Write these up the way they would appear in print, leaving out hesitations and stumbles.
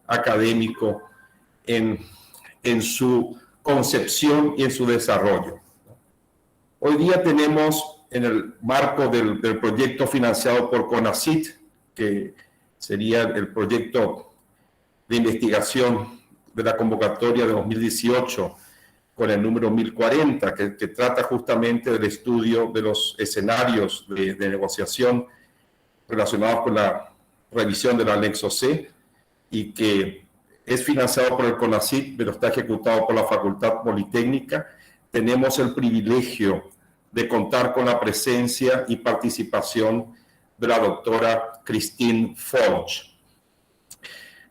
académico en su concepción y en su desarrollo. Hoy día tenemos, en el marco del proyecto financiado por CONACYT, que sería el proyecto de investigación de la convocatoria de 2018, con el número 1040, que trata justamente del estudio de los escenarios de negociación relacionados con la revisión del anexo C, y que es financiado por el CONACYT, pero está ejecutado por la Facultad Politécnica. Tenemos el privilegio de contar con la presencia y participación de la doctora Christine Folch.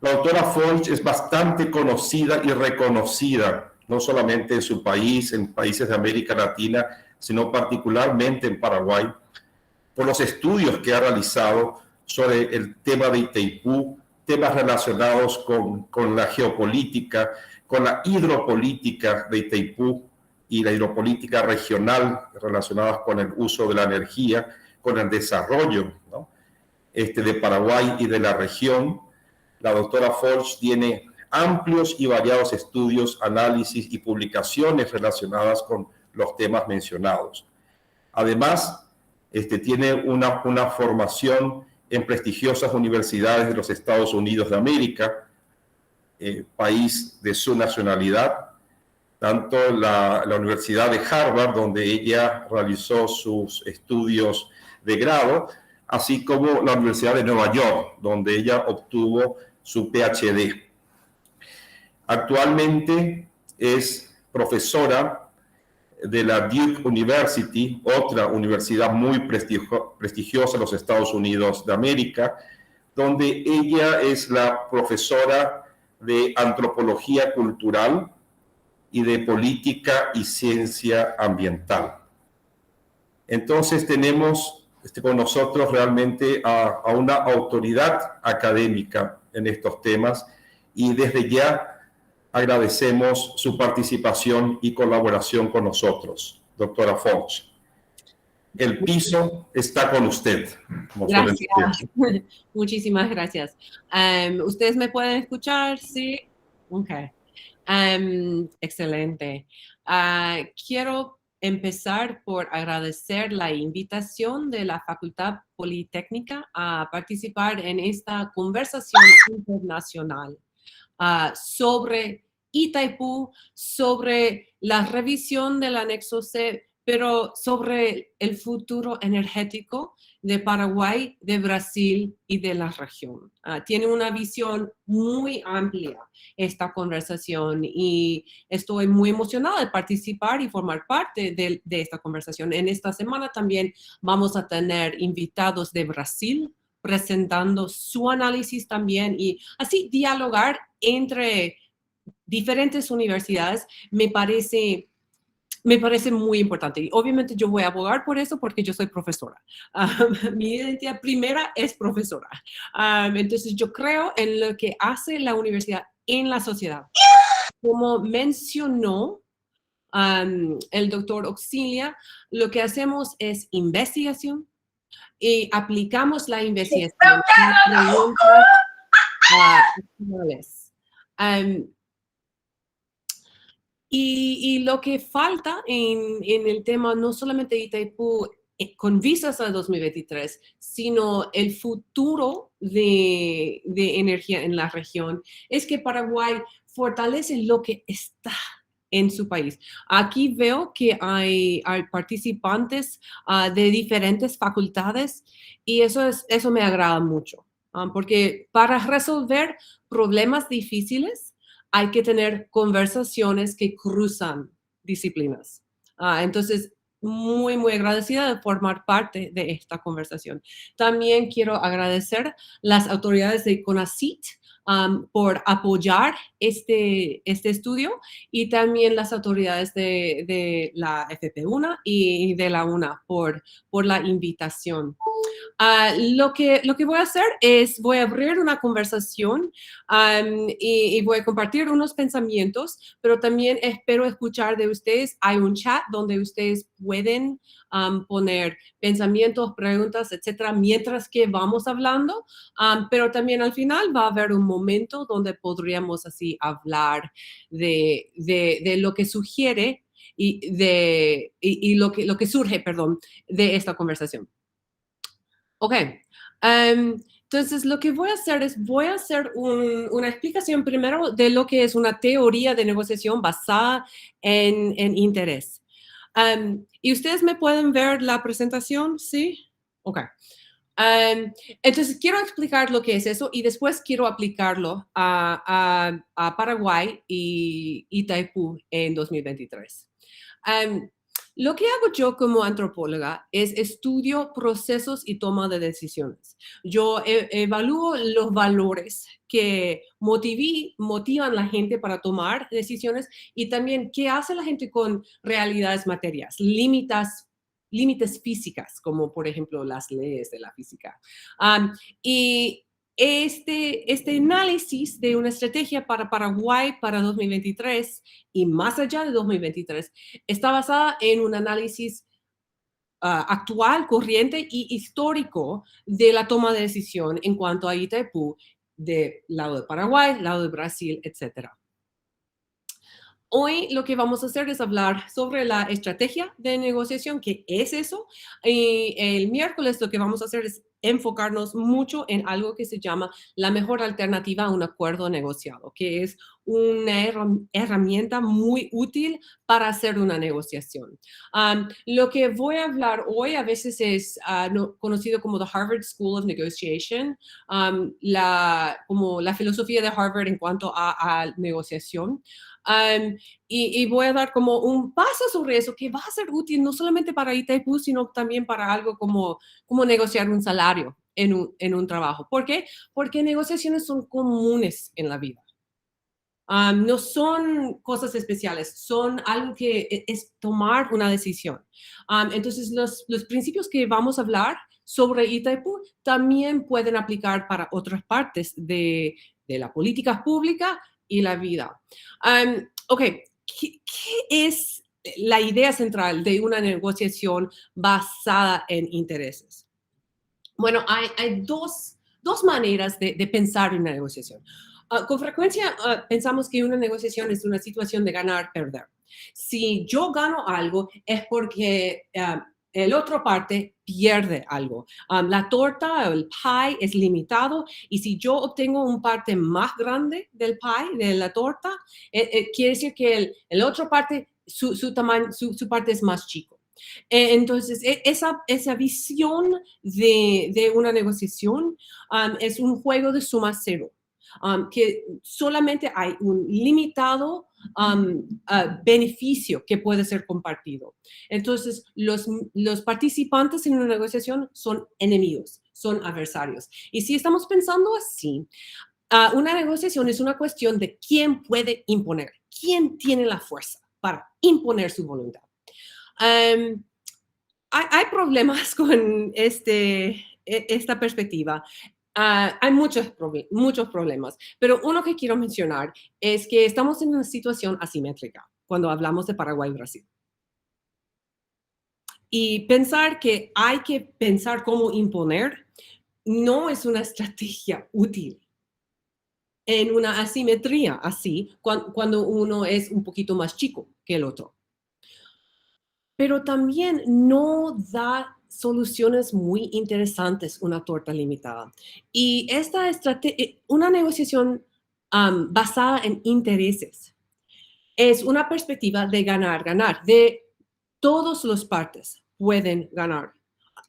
La doctora Folch es bastante conocida y reconocida, no solamente en su país, en países de América Latina, sino particularmente en Paraguay, por los estudios que ha realizado sobre el tema de Itaipú, temas relacionados con la geopolítica, con la hidropolítica de Itaipú y la hidropolítica regional relacionadas con el uso de la energía, con el desarrollo, ¿no?, de Paraguay y de la región. La doctora Folch tiene amplios y variados estudios, análisis y publicaciones relacionadas con los temas mencionados. Además, tiene una formación en prestigiosas universidades de los Estados Unidos de América, país de su nacionalidad, tanto la Universidad de Harvard, donde ella realizó sus estudios de grado, así como la Universidad de Nueva York, donde ella obtuvo su PhD. Actualmente es profesora de la Duke University, otra universidad muy prestigiosa en los Estados Unidos de América, donde ella es la profesora de antropología cultural y de política y ciencia ambiental. Entonces tenemos con nosotros realmente a una autoridad académica en estos temas, y desde ya agradecemos su participación y colaboración con nosotros, doctora Folch. El piso está con usted. Gracias. Muchísimas gracias. ¿Ustedes me pueden escuchar? Sí. Ok. Excelente. Quiero empezar por agradecer la invitación de la Facultad Politécnica a participar en esta conversación internacional sobre Itaipú, sobre la revisión del anexo C, pero sobre el futuro energético de Paraguay, de Brasil y de la región. Tiene una visión muy amplia esta conversación, y estoy muy emocionada de participar y formar parte de esta conversación. En esta semana también vamos a tener invitados de Brasil presentando su análisis también, y así dialogar entre diferentes universidades me parece muy importante. Y obviamente yo voy a abogar por eso porque yo soy profesora. Mi identidad primera es profesora. Entonces yo creo en lo que hace la universidad en la sociedad. Como mencionó el doctor Auxilia, lo que hacemos es investigación, y aplicamos la investigación a preguntas actuales. Y lo que falta en el tema, no solamente de Itaipú, con vistas al 2023, sino el futuro de energía en la región, es que Paraguay fortalece lo que está en su país. Aquí veo que hay participantes de diferentes facultades, y eso me agrada mucho, porque para resolver problemas difíciles hay que tener conversaciones que cruzan disciplinas. Entonces, muy, muy agradecida de formar parte de esta conversación. También quiero agradecer las autoridades de CONACYT por apoyar este estudio, y también las autoridades de la FP1 y de la UNA por la invitación. Lo que voy a hacer es, voy a abrir una conversación y voy a compartir unos pensamientos, pero también espero escuchar de ustedes. Hay un chat donde ustedes pueden poner pensamientos, preguntas, etcétera, mientras que vamos hablando, pero también al final va a haber un momento donde podríamos así hablar de lo que sugiere y lo que surge, perdón, de esta conversación. Ok. Entonces, lo que voy a hacer es, voy a hacer una explicación primero de lo que es una teoría de negociación basada en interés. ¿Y ustedes me pueden ver la presentación? ¿Sí? Ok. Entonces, quiero explicar lo que es eso y después quiero aplicarlo a Paraguay y Itaipú en 2023. Lo que hago yo como antropóloga es estudio procesos y toma de decisiones. Yo evalúo los valores que motivan a la gente para tomar decisiones y también qué hace la gente con realidades materiales, límites físicas, como por ejemplo las leyes de la física. Y este análisis de una estrategia para Paraguay para 2023 y más allá de 2023 está basada en un análisis actual, corriente y histórico de la toma de decisión en cuanto a Itaipú, del lado de Paraguay, lado de Brasil, etc. Hoy lo que vamos a hacer es hablar sobre la estrategia de negociación, que es eso. Y el miércoles lo que vamos a hacer es enfocarnos mucho en algo que se llama la mejor alternativa a un acuerdo negociado, que es una herramienta muy útil para hacer una negociación. Lo que voy a hablar hoy a veces es conocido como the Harvard School of Negotiation, como la filosofía de Harvard en cuanto a negociación. Y voy a dar como un paso sobre eso que va a ser útil no solamente para Itaipú, sino también para algo como negociar un salario en un trabajo. ¿Por qué? Porque negociaciones son comunes en la vida. No son cosas especiales, son algo que es tomar una decisión. Entonces, los principios que vamos a hablar sobre Itaipú también pueden aplicar para otras partes de la política pública y la vida. Ok, ¿qué es la idea central de una negociación basada en intereses? Bueno, hay dos maneras de pensar en una negociación. Con frecuencia pensamos que una negociación es una situación de ganar-perder. Si yo gano algo es porque el otro parte pierde algo. La torta o el pie es limitado y si yo obtengo un parte más grande del pie, de la torta, quiere decir que el otro parte, su tamaño, su parte es más chico. Entonces, esa visión de una negociación es un juego de suma cero, que solamente hay un limitado beneficio que puede ser compartido. Entonces, los participantes en una negociación son enemigos, son adversarios. Y si estamos pensando así, una negociación es una cuestión de quién puede imponer, quién tiene la fuerza para imponer su voluntad. Hay problemas con esta perspectiva. Hay muchos problemas, pero uno que quiero mencionar es que estamos en una situación asimétrica cuando hablamos de Paraguay y Brasil. Y pensar que hay que pensar cómo imponer no es una estrategia útil en una asimetría así, cuando uno es un poquito más chico que el otro. Pero también no da soluciones muy interesantes una torta limitada. Y esta estrategia, una negociación basada en intereses, es una perspectiva de ganar, de todas las partes pueden ganar.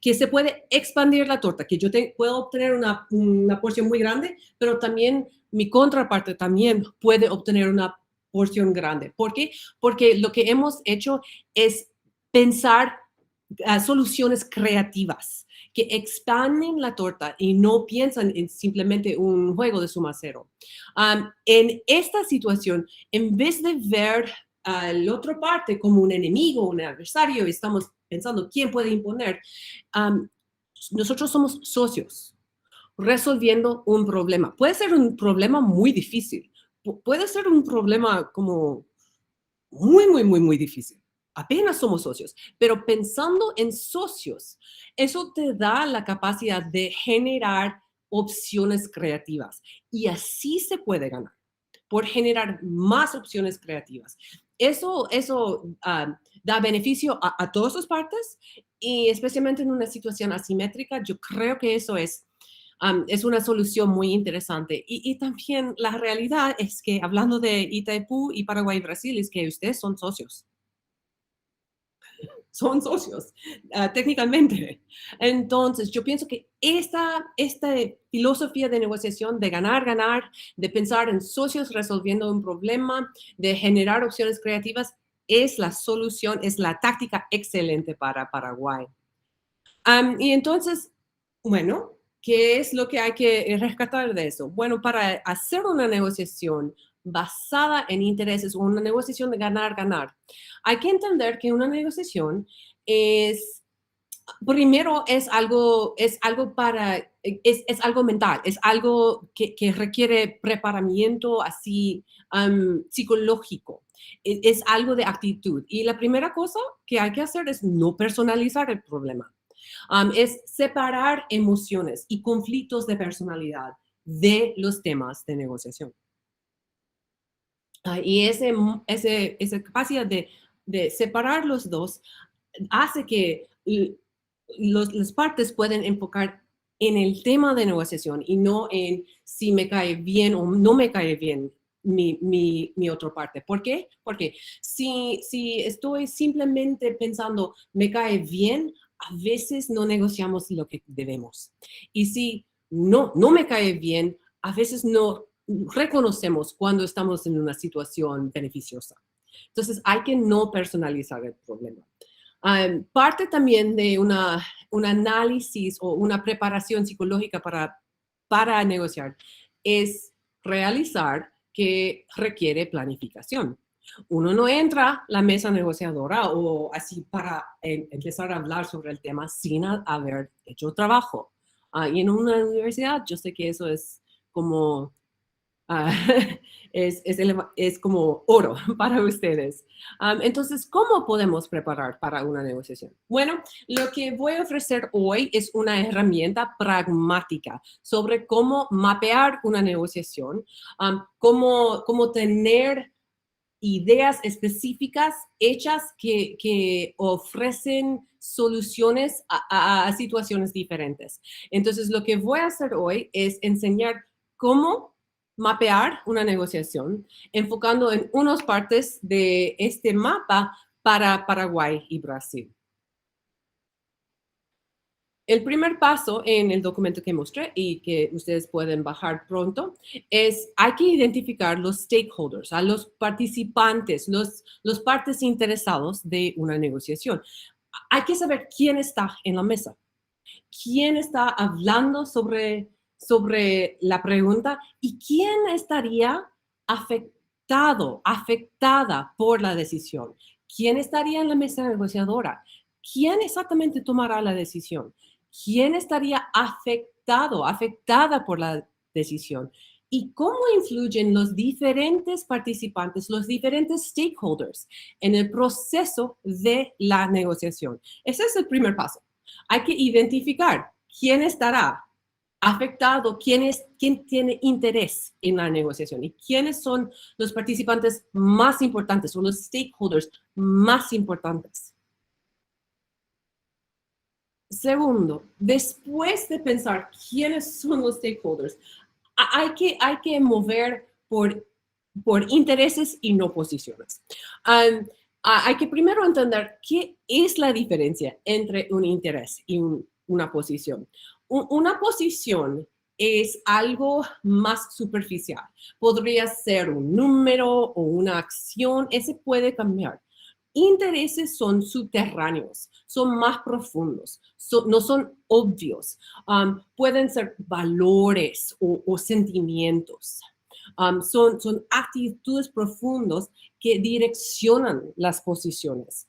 Que se puede expandir la torta, que yo puedo obtener una porción muy grande, pero también mi contraparte también puede obtener una porción grande. ¿Por qué? Porque lo que hemos hecho es pensar soluciones creativas que expanden la torta y no piensan en simplemente un juego de suma cero. En esta situación, en vez de ver a la otra parte como un enemigo, un adversario, estamos pensando quién puede imponer. Nosotros somos socios resolviendo un problema. Puede ser un problema muy difícil. Puede ser un problema como muy difícil. Apenas somos socios, pero pensando en socios, eso te da la capacidad de generar opciones creativas y así se puede ganar por generar más opciones creativas. Eso da beneficio a todas las partes y especialmente en una situación asimétrica, yo creo que eso es una solución muy interesante. Y también la realidad es que, hablando de Itaipú y Paraguay y Brasil, es que ustedes son socios. Son socios, técnicamente. Entonces, yo pienso que esta filosofía de negociación, de ganar, de pensar en socios resolviendo un problema, de generar opciones creativas, es la solución, es la táctica excelente para Paraguay. Y entonces, bueno, ¿qué es lo que hay que rescatar de eso? Bueno, para hacer una negociación basada en intereses o una negociación de ganar, hay que entender que una negociación es, primero es algo algo mental, es algo que requiere preparamiento así psicológico, es algo de actitud. Y la primera cosa que hay que hacer es no personalizar el problema. Es separar emociones y conflictos de personalidad de los temas de negociación. Y esa capacidad de separar los dos hace que las partes pueden enfocar en el tema de negociación y no en si me cae bien o no me cae bien mi otra parte. ¿Por qué? Porque si estoy simplemente pensando me cae bien, a veces no negociamos lo que debemos. Y si no me cae bien, a veces no reconocemos cuando estamos en una situación beneficiosa. Entonces hay que no personalizar el problema. Parte también de un análisis o una preparación psicológica para negociar es realizar que requiere planificación. Uno no entra a la mesa negociadora o así para empezar a hablar sobre el tema sin haber hecho trabajo. Y en una universidad yo sé que eso es como Ah, es como oro para ustedes. Entonces, ¿cómo podemos preparar para una negociación? Bueno, lo que voy a ofrecer hoy es una herramienta pragmática sobre cómo mapear una negociación, cómo tener ideas específicas hechas que ofrecen soluciones a situaciones diferentes. Entonces, lo que voy a hacer hoy es enseñar cómo mapear una negociación, enfocando en unas partes de este mapa para Paraguay y Brasil. El primer paso en el documento que mostré y que ustedes pueden bajar pronto es hay que identificar los stakeholders, a los participantes, los partes interesados de una negociación. Hay que saber quién está en la mesa, quién está hablando sobre la pregunta y quién estaría afectada por la decisión. ¿Quién estaría en la mesa negociadora? ¿Quién exactamente tomará la decisión? ¿Quién estaría afectada por la decisión? ¿Y cómo influyen los diferentes participantes, los diferentes stakeholders en el proceso de la negociación? Ese es el primer paso. Hay que identificar quién estará afectado, quién tiene interés en la negociación y quiénes son los participantes más importantes o los stakeholders más importantes. Segundo, después de pensar quiénes son los stakeholders, hay que mover por intereses y no posiciones. Hay que primero entender qué es la diferencia entre un interés y una posición. Una posición es algo más superficial. Podría ser un número o una acción, ese puede cambiar. Intereses son subterráneos, son más profundos, no son obvios. Pueden ser valores o sentimientos. Son actitudes profundas que direccionan las posiciones.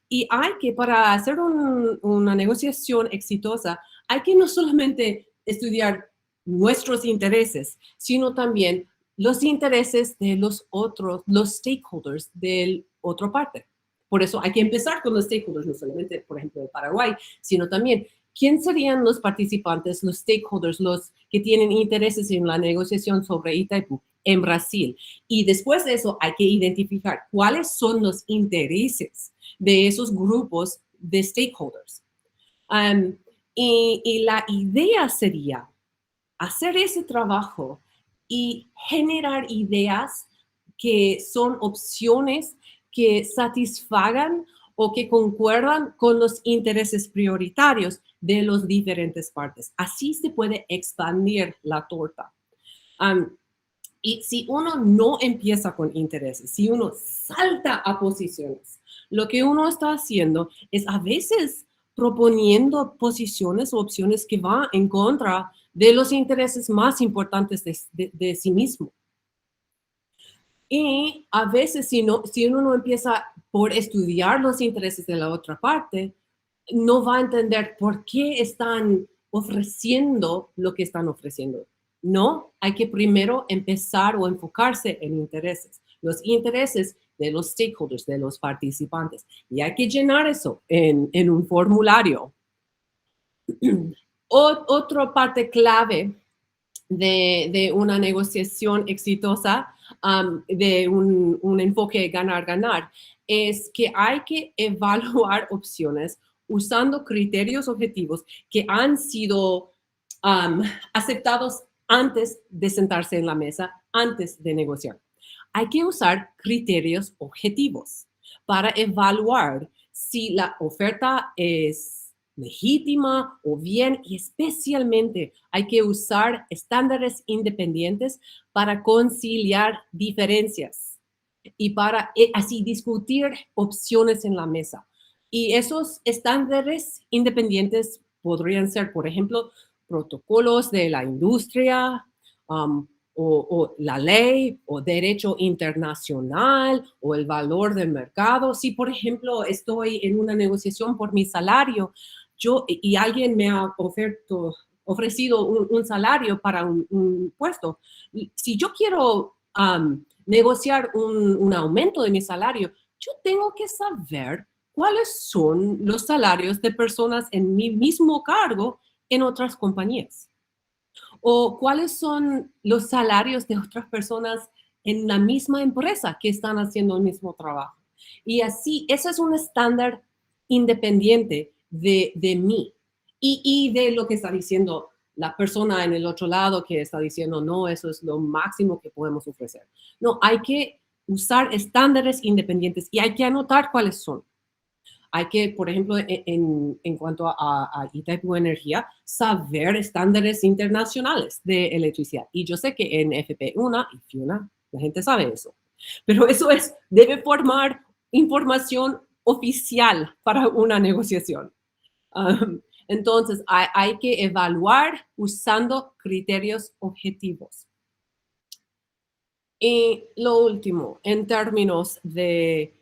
Y hay que, para hacer una negociación exitosa, hay que no solamente estudiar nuestros intereses, sino también los intereses de los otros, los stakeholders de otra parte. Por eso hay que empezar con los stakeholders, no solamente, por ejemplo, de Paraguay, sino también quién serían los participantes, los stakeholders, los que tienen intereses en la negociación sobre Itaipu en Brasil. Y después de eso hay que identificar cuáles son los intereses de esos grupos de stakeholders. Y la idea sería hacer ese trabajo y generar ideas que son opciones que satisfagan o que concuerdan con los intereses prioritarios de las diferentes partes. Así se puede expandir la torta. Y si uno no empieza con intereses, si uno salta a posiciones, lo que uno está haciendo es a veces proponiendo posiciones o opciones que van en contra de los intereses más importantes de sí mismo. Y a veces si uno no empieza por estudiar los intereses de la otra parte, no va a entender por qué están ofreciendo lo que están ofreciendo. No, hay que primero empezar o enfocarse en intereses, los intereses de los stakeholders, de los participantes. Y hay que llenar eso en un formulario. Otra parte clave de una negociación exitosa, de un enfoque ganar-ganar, es que hay que evaluar opciones usando criterios objetivos que han sido aceptados antes de sentarse en la mesa, antes de negociar. Hay que usar criterios objetivos para evaluar si la oferta es legítima o bien, y especialmente hay que usar estándares independientes para conciliar diferencias y para así discutir opciones en la mesa. Y esos estándares independientes podrían ser, por ejemplo, protocolos de la industria, o la ley, o derecho internacional, o el valor del mercado. Si, por ejemplo, estoy en una negociación por mi salario, y alguien me ha ofrecido un salario para un puesto, si yo quiero negociar un aumento de mi salario, yo tengo que saber cuáles son los salarios de personas en mi mismo cargo en otras compañías. O cuáles son los salarios de otras personas en la misma empresa que están haciendo el mismo trabajo. Y así, eso es un estándar independiente de mí y de lo que está diciendo la persona en el otro lado que está diciendo, no, eso es lo máximo que podemos ofrecer. No, hay que usar estándares independientes y hay que anotar cuáles son. Hay que, por ejemplo, en cuanto a Itaipu Energía, saber estándares internacionales de electricidad. Y yo sé que en FP1 y FIUNA la gente sabe eso. Pero eso debe formar información oficial para una negociación. Entonces, hay que evaluar usando criterios objetivos. Y lo último, en términos de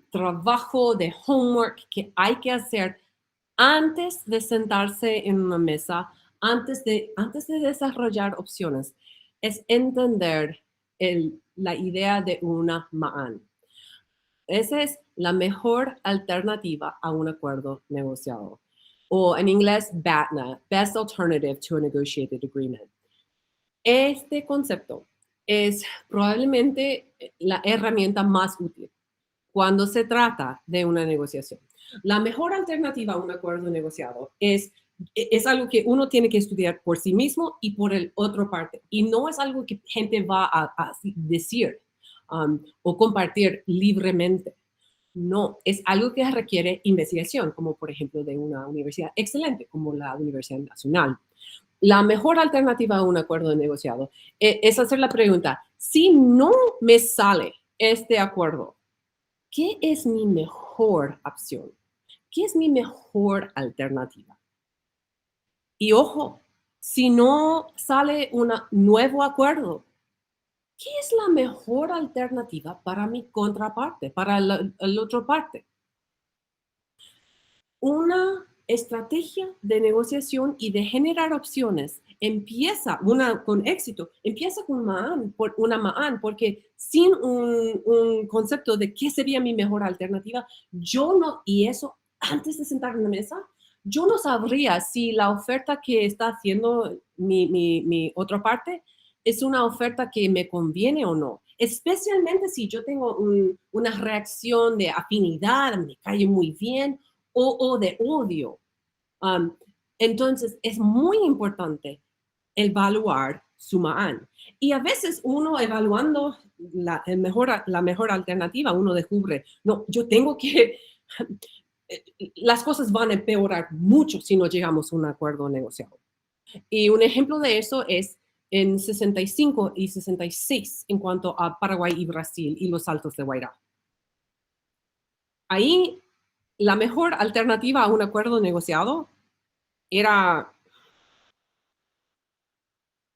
trabajo, de homework que hay que hacer antes de sentarse en una mesa, antes de desarrollar opciones, es entender la idea de una MAAN. Esa es la mejor alternativa a un acuerdo negociado. O en inglés, BATNA, Best Alternative to a Negotiated Agreement. Este concepto es probablemente la herramienta más útil cuando se trata de una negociación. La mejor alternativa a un acuerdo negociado es algo que uno tiene que estudiar por sí mismo y por el otro parte. Y no es algo que gente va a decir o compartir libremente. No, es algo que requiere investigación, como por ejemplo de una universidad excelente como la Universidad Nacional. La mejor alternativa a un acuerdo negociado es hacer la pregunta, si no me sale este acuerdo, ¿qué es mi mejor opción? ¿Qué es mi mejor alternativa? Y ojo, si no sale un nuevo acuerdo, ¿qué es la mejor alternativa para mi contraparte, para la otra parte? Una estrategia de negociación y de generar opciones empieza, con éxito, empieza con una Ma'an, porque sin un concepto de qué sería mi mejor alternativa, yo no, y eso antes de sentar en la mesa, yo no sabría si la oferta que está haciendo mi otra parte es una oferta que me conviene o no. Especialmente si yo tengo una reacción de afinidad, me cae muy bien, o de odio. Um, entonces, es muy importante evaluar su Ma'an. Y a veces uno evaluando la mejor alternativa, uno descubre, no, yo tengo que, las cosas van a empeorar mucho si no llegamos a un acuerdo negociado. Y un ejemplo de eso es en 65 y 66 en cuanto a Paraguay y Brasil y los saltos de Guairá. Ahí la mejor alternativa a un acuerdo negociado era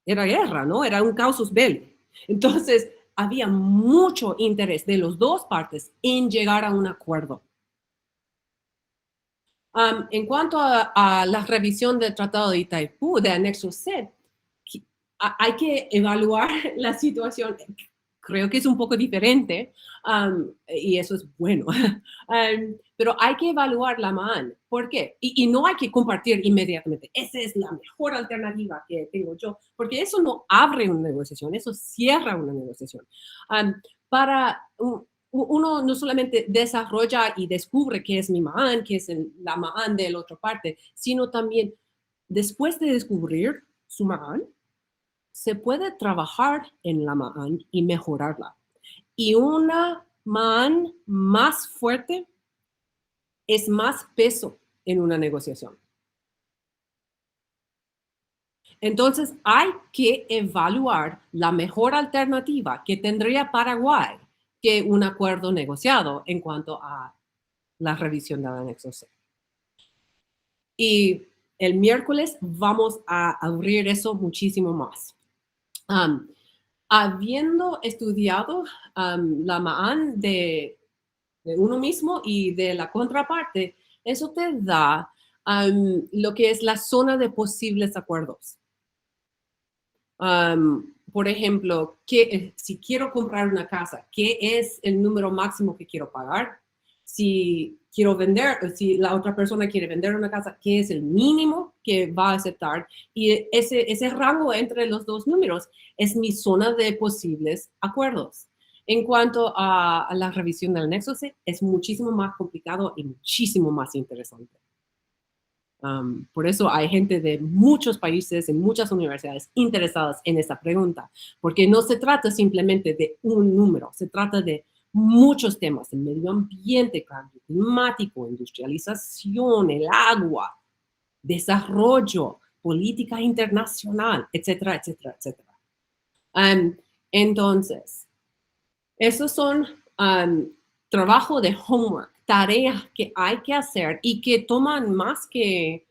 guerra, ¿no? Era un casus belli. Entonces, había mucho interés de las dos partes en llegar a un acuerdo. En cuanto a la revisión del Tratado de Itaipú, de Anexo C, hay que evaluar la situación. Creo que es un poco diferente y eso es bueno. Pero hay que evaluar la MAN. ¿Por qué? Y no hay que compartir inmediatamente. Esa es la mejor alternativa que tengo yo, porque eso no abre una negociación, eso cierra una negociación. Para uno no solamente desarrolla y descubre qué es mi MAN, qué es la MAN de la otra parte, sino también después de descubrir su MAN, se puede trabajar en la MAN y mejorarla. Y una MAN más fuerte es más peso en una negociación. Entonces hay que evaluar la mejor alternativa que tendría Paraguay que un acuerdo negociado en cuanto a la revisión del anexo C. Y el miércoles vamos a abrir eso muchísimo más. Habiendo estudiado la MAAN de uno mismo y de la contraparte, eso te da lo que es la zona de posibles acuerdos. Por ejemplo, si quiero comprar una casa, ¿qué es el número máximo que quiero pagar? Si quiero vender, si la otra persona quiere vender una casa, ¿qué es el mínimo que va a aceptar? Y ese rango entre los dos números es mi zona de posibles acuerdos. En cuanto a la revisión del anexo C, es muchísimo más complicado y muchísimo más interesante. Por eso hay gente de muchos países, en muchas universidades interesadas en esta pregunta, porque no se trata simplemente de un número, se trata de muchos temas, el medio ambiente, cambio climático, industrialización, el agua, desarrollo, política internacional, etcétera, etcétera, etcétera. Entonces, esos son trabajo de homework, tareas que hay que hacer y que toman más que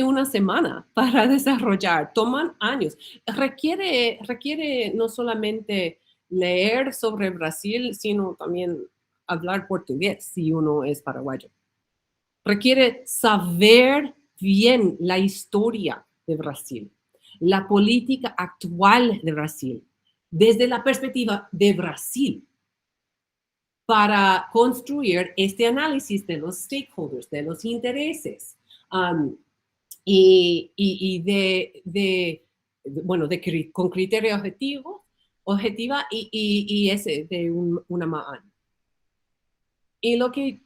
una semana para desarrollar, toman años. Requiere no solamente leer sobre Brasil, sino también hablar portugués si uno es paraguayo. Requiere saber bien la historia de Brasil, la política actual de Brasil, desde la perspectiva de Brasil, para construir este análisis de los stakeholders, de los intereses, con criterio objetiva y ese de una MAAN. Y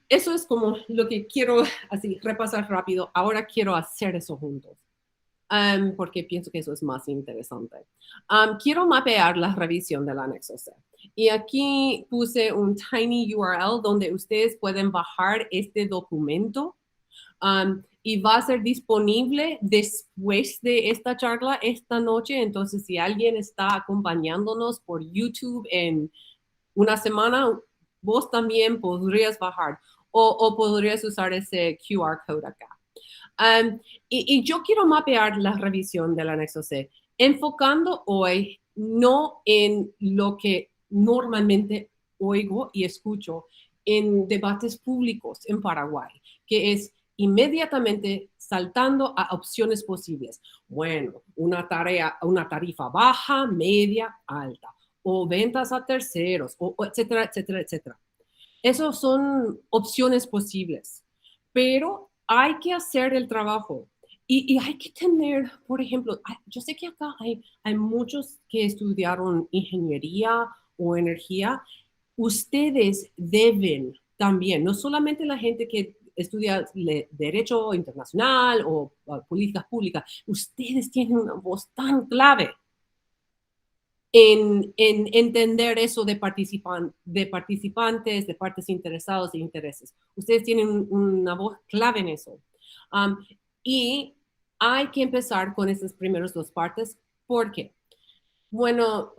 eso es como lo que quiero así repasar rápido. Ahora quiero hacer eso juntos. Porque pienso que eso es más interesante. Quiero mapear la revisión del anexo C. Y aquí puse un tiny URL donde ustedes pueden bajar este documento y va a ser disponible después de esta charla esta noche. Entonces, si alguien está acompañándonos por YouTube en una semana, vos también podrías bajar o podrías usar ese QR code acá. Y yo quiero mapear la revisión del anexo C, enfocando hoy no en lo que normalmente oigo y escucho en debates públicos en Paraguay, que es inmediatamente saltando a opciones posibles. Bueno, una tarifa baja, media, alta, o ventas a terceros, o etcétera, etcétera, etcétera. Esas son opciones posibles, pero hay que hacer el trabajo. Y hay que tener, por ejemplo, yo sé que acá hay muchos que estudiaron ingeniería o energía. Ustedes deben también, no solamente la gente que estudia derecho internacional o políticas públicas, ustedes tienen una voz tan clave en entender eso de participantes, de partes interesadas e intereses. Ustedes tienen una voz clave en eso. Um, y hay que empezar con esas primeras dos partes. ¿Por qué? Bueno,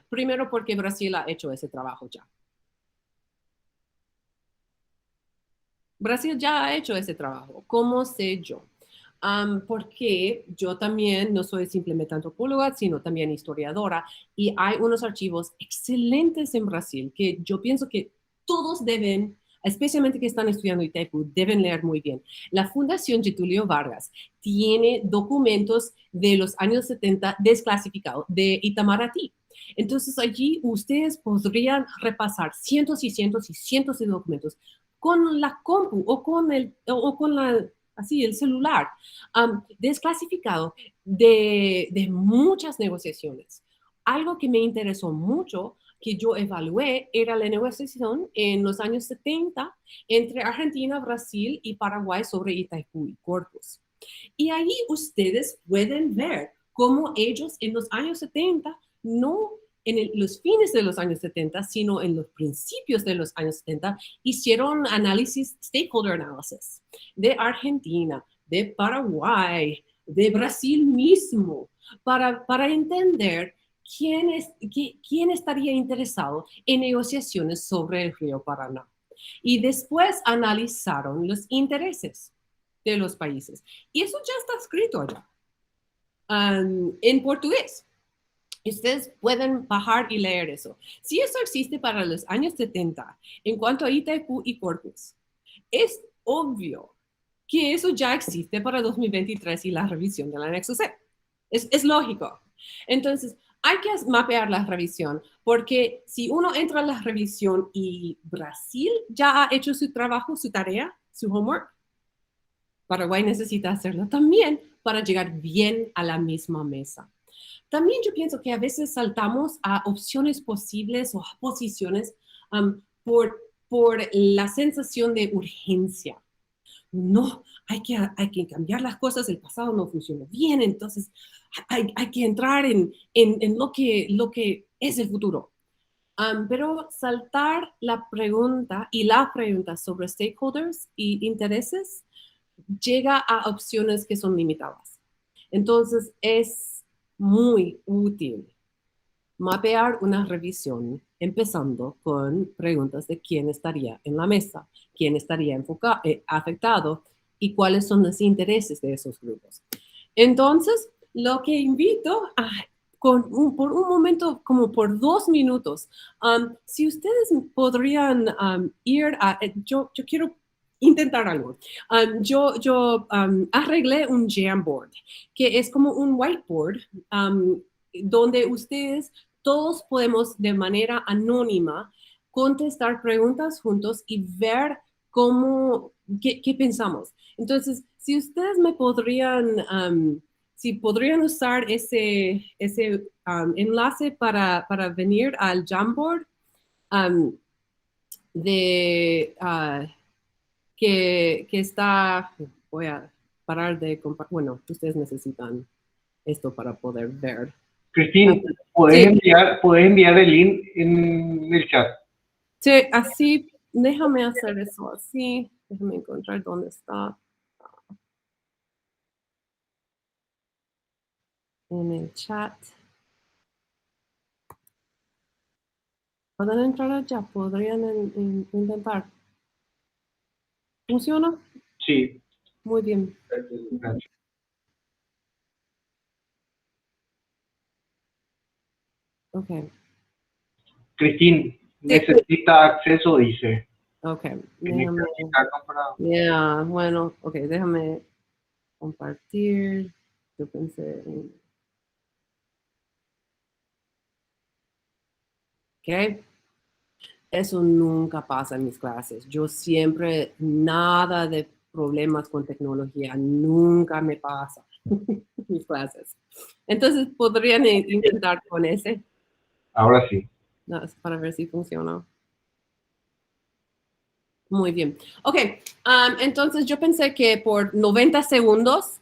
primero porque Brasil ha hecho ese trabajo ya. Brasil ya ha hecho ese trabajo. ¿Cómo sé yo? Porque yo también no soy simplemente antropóloga, sino también historiadora, y hay unos archivos excelentes en Brasil que yo pienso que todos deben, especialmente que están estudiando Itaipu, deben leer muy bien. La Fundación Getúlio Vargas tiene documentos de los años 70 desclasificados de Itamaraty. Entonces allí ustedes podrían repasar cientos y cientos y cientos de documentos con la compu o con así, el celular, desclasificado de muchas negociaciones. Algo que me interesó mucho, que yo evalué, era la negociación en los años 70 entre Argentina, Brasil y Paraguay sobre Itaipú y Corpus. Y ahí ustedes pueden ver cómo ellos en los años 70, no en los fines de los años 70, sino en los principios de los años 70, hicieron análisis, stakeholder analysis, de Argentina, de Paraguay, de Brasil mismo, para entender quién estaría interesado en negociaciones sobre el río Paraná. Y después analizaron los intereses de los países. Y eso ya está escrito allá, en portugués. Ustedes pueden bajar y leer eso. Si eso existe para los años 70, en cuanto a Itaipú y Corpus, es obvio que eso ya existe para 2023 y la revisión del anexo C. Es lógico. Entonces, hay que mapear la revisión, porque si uno entra a la revisión y Brasil ya ha hecho su trabajo, su tarea, su homework, Paraguay necesita hacerlo también para llegar bien a la misma mesa. También yo pienso que a veces saltamos a opciones posibles o a posiciones por la sensación de urgencia. No, hay que cambiar las cosas, el pasado no funcionó bien, entonces hay que entrar en lo que es el futuro. Pero saltar la pregunta y la pregunta sobre stakeholders y intereses llega a opciones que son limitadas. Entonces es muy útil mapear una revisión empezando con preguntas de quién estaría en la mesa, quién estaría afectado y cuáles son los intereses de esos grupos. Entonces, lo que invito por un momento, como por 2 minutos, si ustedes podrían ir a, yo quiero intentar algo. Yo arreglé un Jamboard, que es como un whiteboard donde ustedes todos podemos de manera anónima contestar preguntas juntos y ver qué pensamos. Entonces, si ustedes me si podrían usar ese enlace para venir al Jamboard um, que está, voy a parar de compartir, bueno, ustedes necesitan esto para poder ver. Cristín, Sí, puedes enviar el link en el chat. sí, así, déjame hacer eso así, déjame encontrar dónde está. En el chat. Pueden entrar allá, podrían intentar. ¿Funciona? Sí. Muy bien. Gracias. 。 . 。 . 。 . 。 . 。 . 。 . 。 . 。 . 。 . 。 . 。 . 。 . 。 . 。 . 。 . 。 . 。 . 。 . 。 . 。 . 。 . 。 . 。 . 。 . 。 . 。 . 。 . Muy bien. Ok, Cristín, necesita acceso, dice. ok. Tiene Déjame, que aplicar para... bueno, ok, déjame compartir. Yo pensé en... Ok. Eso nunca pasa en mis clases. Yo siempre, nada de problemas con tecnología, nunca me pasa en mis clases. Entonces, ¿podrían intentar con ese? Ahora sí. No, es para ver si funciona. Muy bien. Ok, entonces yo pensé que por 90 segundos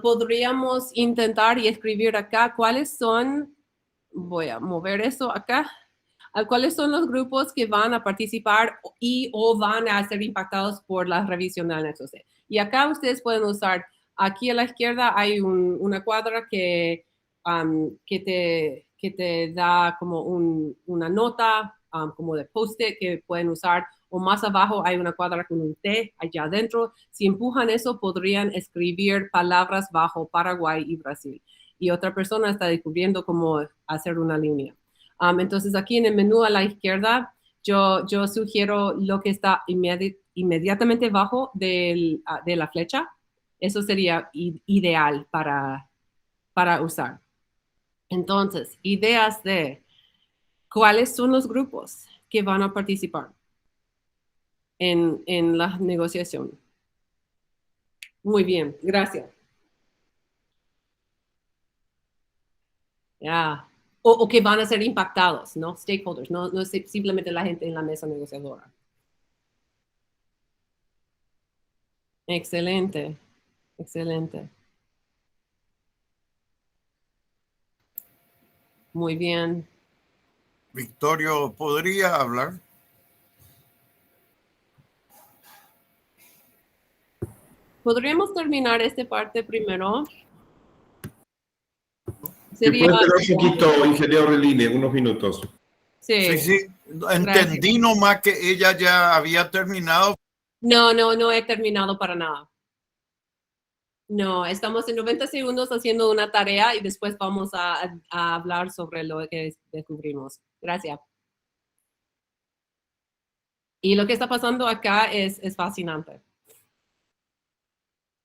podríamos intentar y escribir acá cuáles son, voy a mover eso acá, cuáles son los grupos que van a participar y o van a ser impactados por la revisión del anexo C. Y acá ustedes pueden usar, aquí a la izquierda hay una cuadra que te da como una nota como de post-it que pueden usar, o más abajo hay una cuadra con un T allá adentro. Si empujan eso, podrían escribir palabras bajo Paraguay y Brasil. Y otra persona está descubriendo cómo hacer una línea. Entonces, aquí en el menú a la izquierda, yo sugiero lo que está inmediatamente abajo de la flecha. Eso sería ideal para usar. Entonces, ideas de cuáles son los grupos que van a participar en la negociación. Muy bien, gracias. Ya. O que van a ser impactados, ¿no? Stakeholders, no es simplemente la gente en la mesa negociadora. Excelente, excelente. Muy bien. Victorio, ¿podría hablar? ¿Podríamos terminar esta parte primero? ¿Se puede esperar un poquito, ingeniero Reline, unos minutos? Sí. Sí. Entendí nomás que ella ya había terminado. No he terminado para nada. No, estamos en 90 segundos haciendo una tarea y después vamos a hablar sobre lo que descubrimos. Gracias. Y lo que está pasando acá es fascinante.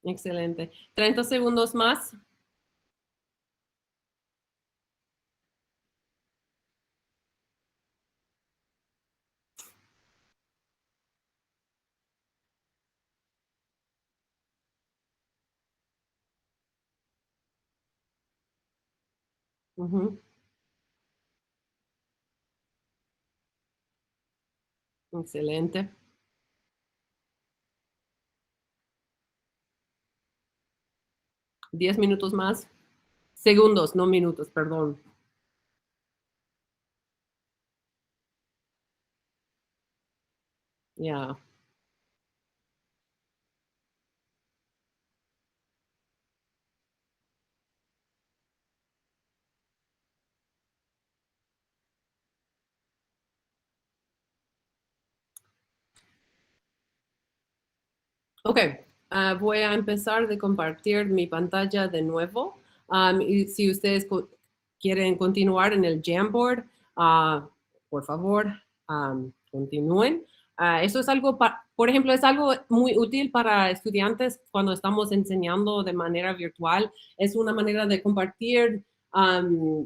Excelente. 30 segundos más. Uh-huh. Excelente. 10 minutos más. Segundos, no minutos, perdón. Ya. Ok, voy a empezar de compartir mi pantalla de nuevo. Y si ustedes quieren continuar en el Jamboard, por favor, continúen. Eso es algo, por ejemplo, es algo muy útil para estudiantes cuando estamos enseñando de manera virtual. Es una manera de compartir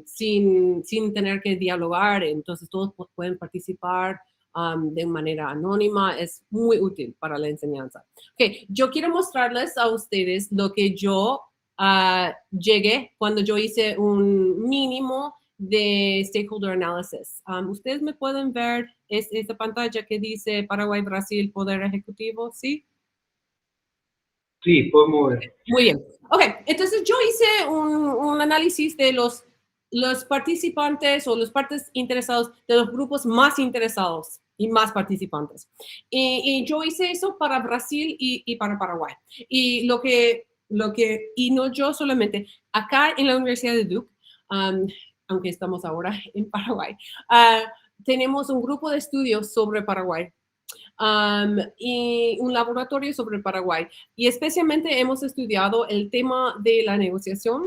sin tener que dialogar, entonces todos pueden participar de manera anónima. Es muy útil para la enseñanza. Ok, yo quiero mostrarles a ustedes lo que yo llegué cuando yo hice un mínimo de stakeholder analysis. Ustedes me pueden ver esta pantalla que dice Paraguay, Brasil, Poder Ejecutivo, ¿sí? Sí, podemos ver. Muy bien. Ok, entonces yo hice un análisis de los participantes o los partes interesados, de los grupos más interesados y más participantes. Y yo hice eso para Brasil y para Paraguay. Y y no yo solamente, acá en la Universidad de Duke, aunque estamos ahora en Paraguay, tenemos un grupo de estudios sobre Paraguay. Y un laboratorio sobre Paraguay. Y especialmente hemos estudiado el tema de la negociación,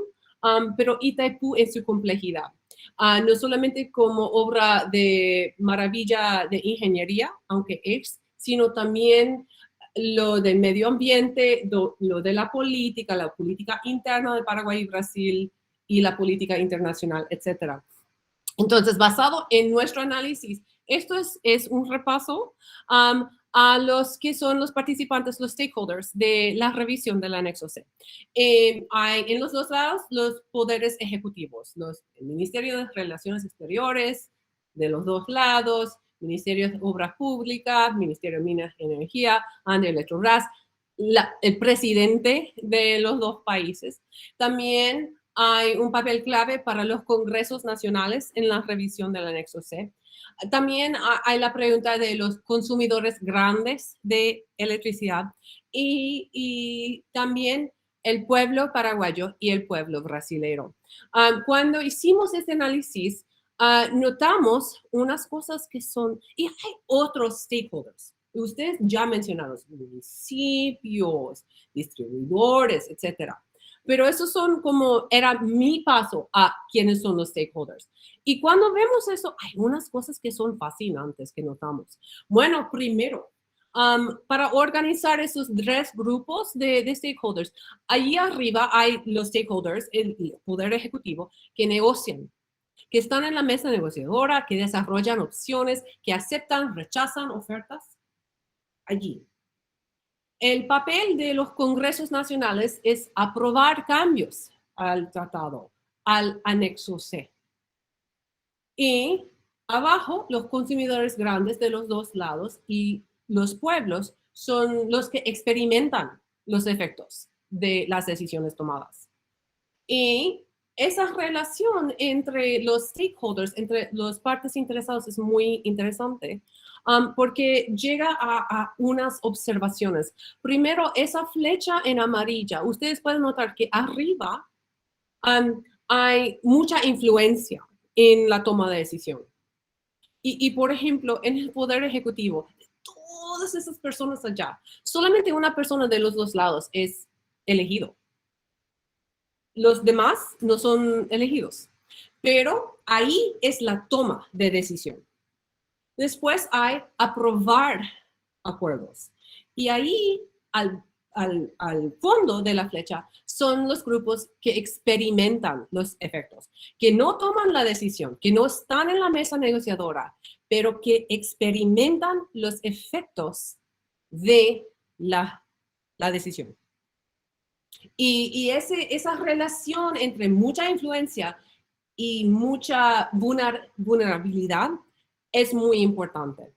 pero Itaipú en su complejidad. no solamente como obra de maravilla de ingeniería, aunque es, sino también lo del medio ambiente, lo de la política interna de Paraguay y Brasil y la política internacional, etc. Entonces, basado en nuestro análisis, esto es un repaso a los que son los participantes, los stakeholders de la revisión del anexo C. Hay en los dos lados los poderes ejecutivos, el Ministerio de Relaciones Exteriores de los dos lados, Ministerio de Obras Públicas, Ministerio de Minas y Energía, ANDE, Electrobras, el presidente de los dos países. También hay un papel clave para los congresos nacionales en la revisión del anexo C. También hay la pregunta de los consumidores grandes de electricidad y también el pueblo paraguayo y el pueblo brasilero. Cuando hicimos este análisis, notamos unas cosas que son, y hay otros stakeholders. Ustedes ya mencionaron municipios, distribuidores, etcétera. Pero esos son como, era mi paso a quiénes son los stakeholders. Y cuando vemos eso, hay unas cosas que son fascinantes que notamos. Bueno, primero, para organizar esos 3 grupos de stakeholders, allí arriba hay los stakeholders, el poder ejecutivo, que negocian, que están en la mesa negociadora, que desarrollan opciones, que aceptan, rechazan ofertas. Allí. El papel de los congresos nacionales es aprobar cambios al tratado, al anexo C. Y abajo, los consumidores grandes de los dos lados y los pueblos son los que experimentan los efectos de las decisiones tomadas. Y esa relación entre los stakeholders, entre las partes interesadas es muy interesante. Porque llega a unas observaciones. Primero, esa flecha en amarilla, ustedes pueden notar que arriba hay mucha influencia en la toma de decisión. Y por ejemplo, en el poder ejecutivo, todas esas personas allá, solamente una persona de los dos lados es elegido. Los demás no son elegidos. Pero ahí es la toma de decisión. Después hay aprobar acuerdos. Y ahí, al fondo de la flecha, son los grupos que experimentan los efectos, que no toman la decisión, que no están en la mesa negociadora, pero que experimentan los efectos de la decisión. Y esa relación entre mucha influencia y mucha vulnerabilidad es muy importante.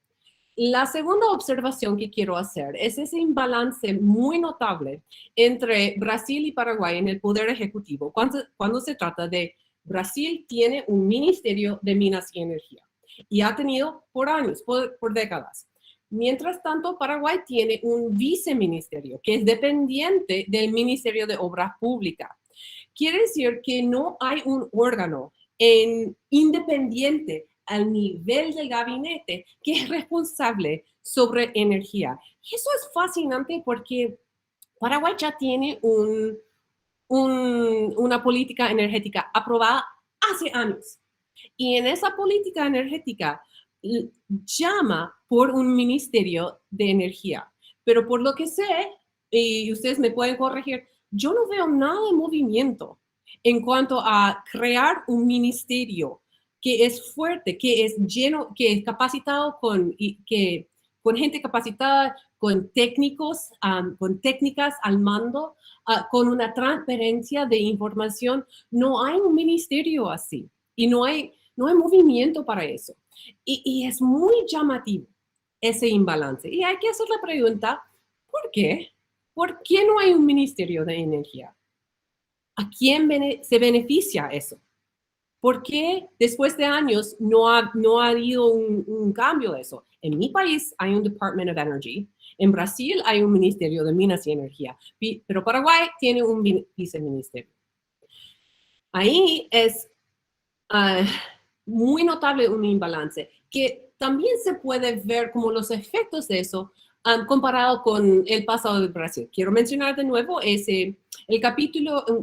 La segunda observación que quiero hacer es ese imbalance muy notable entre Brasil y Paraguay en el poder ejecutivo. Cuando se trata de Brasil, tiene un Ministerio de Minas y Energía y ha tenido por años, por décadas. Mientras tanto, Paraguay tiene un viceministerio que es dependiente del Ministerio de Obras Públicas. Quiere decir que no hay un órgano independiente al nivel del gabinete que es responsable sobre energía. Y eso es fascinante porque Paraguay ya tiene una política energética aprobada hace años. Y en esa política energética llama por un ministerio de energía. Pero por lo que sé, y ustedes me pueden corregir, yo no veo nada de movimiento en cuanto a crear un ministerio que es fuerte, que es lleno, que es capacitado con gente capacitada, con técnicos, con técnicas al mando, con una transparencia de información. No hay un ministerio así y no hay movimiento para eso. Y es muy llamativo ese imbalance. Y hay que hacer la pregunta, ¿por qué? ¿Por qué no hay un ministerio de energía? ¿A quién se beneficia eso? ¿Por qué después de años no ha habido un cambio de eso? En mi país hay un Department of Energy. En Brasil hay un Ministerio de Minas y Energía. Pero Paraguay tiene un viceministerio. Ahí es muy notable un imbalance que también se puede ver como los efectos de eso comparado con el pasado de Brasil. Quiero mencionar de nuevo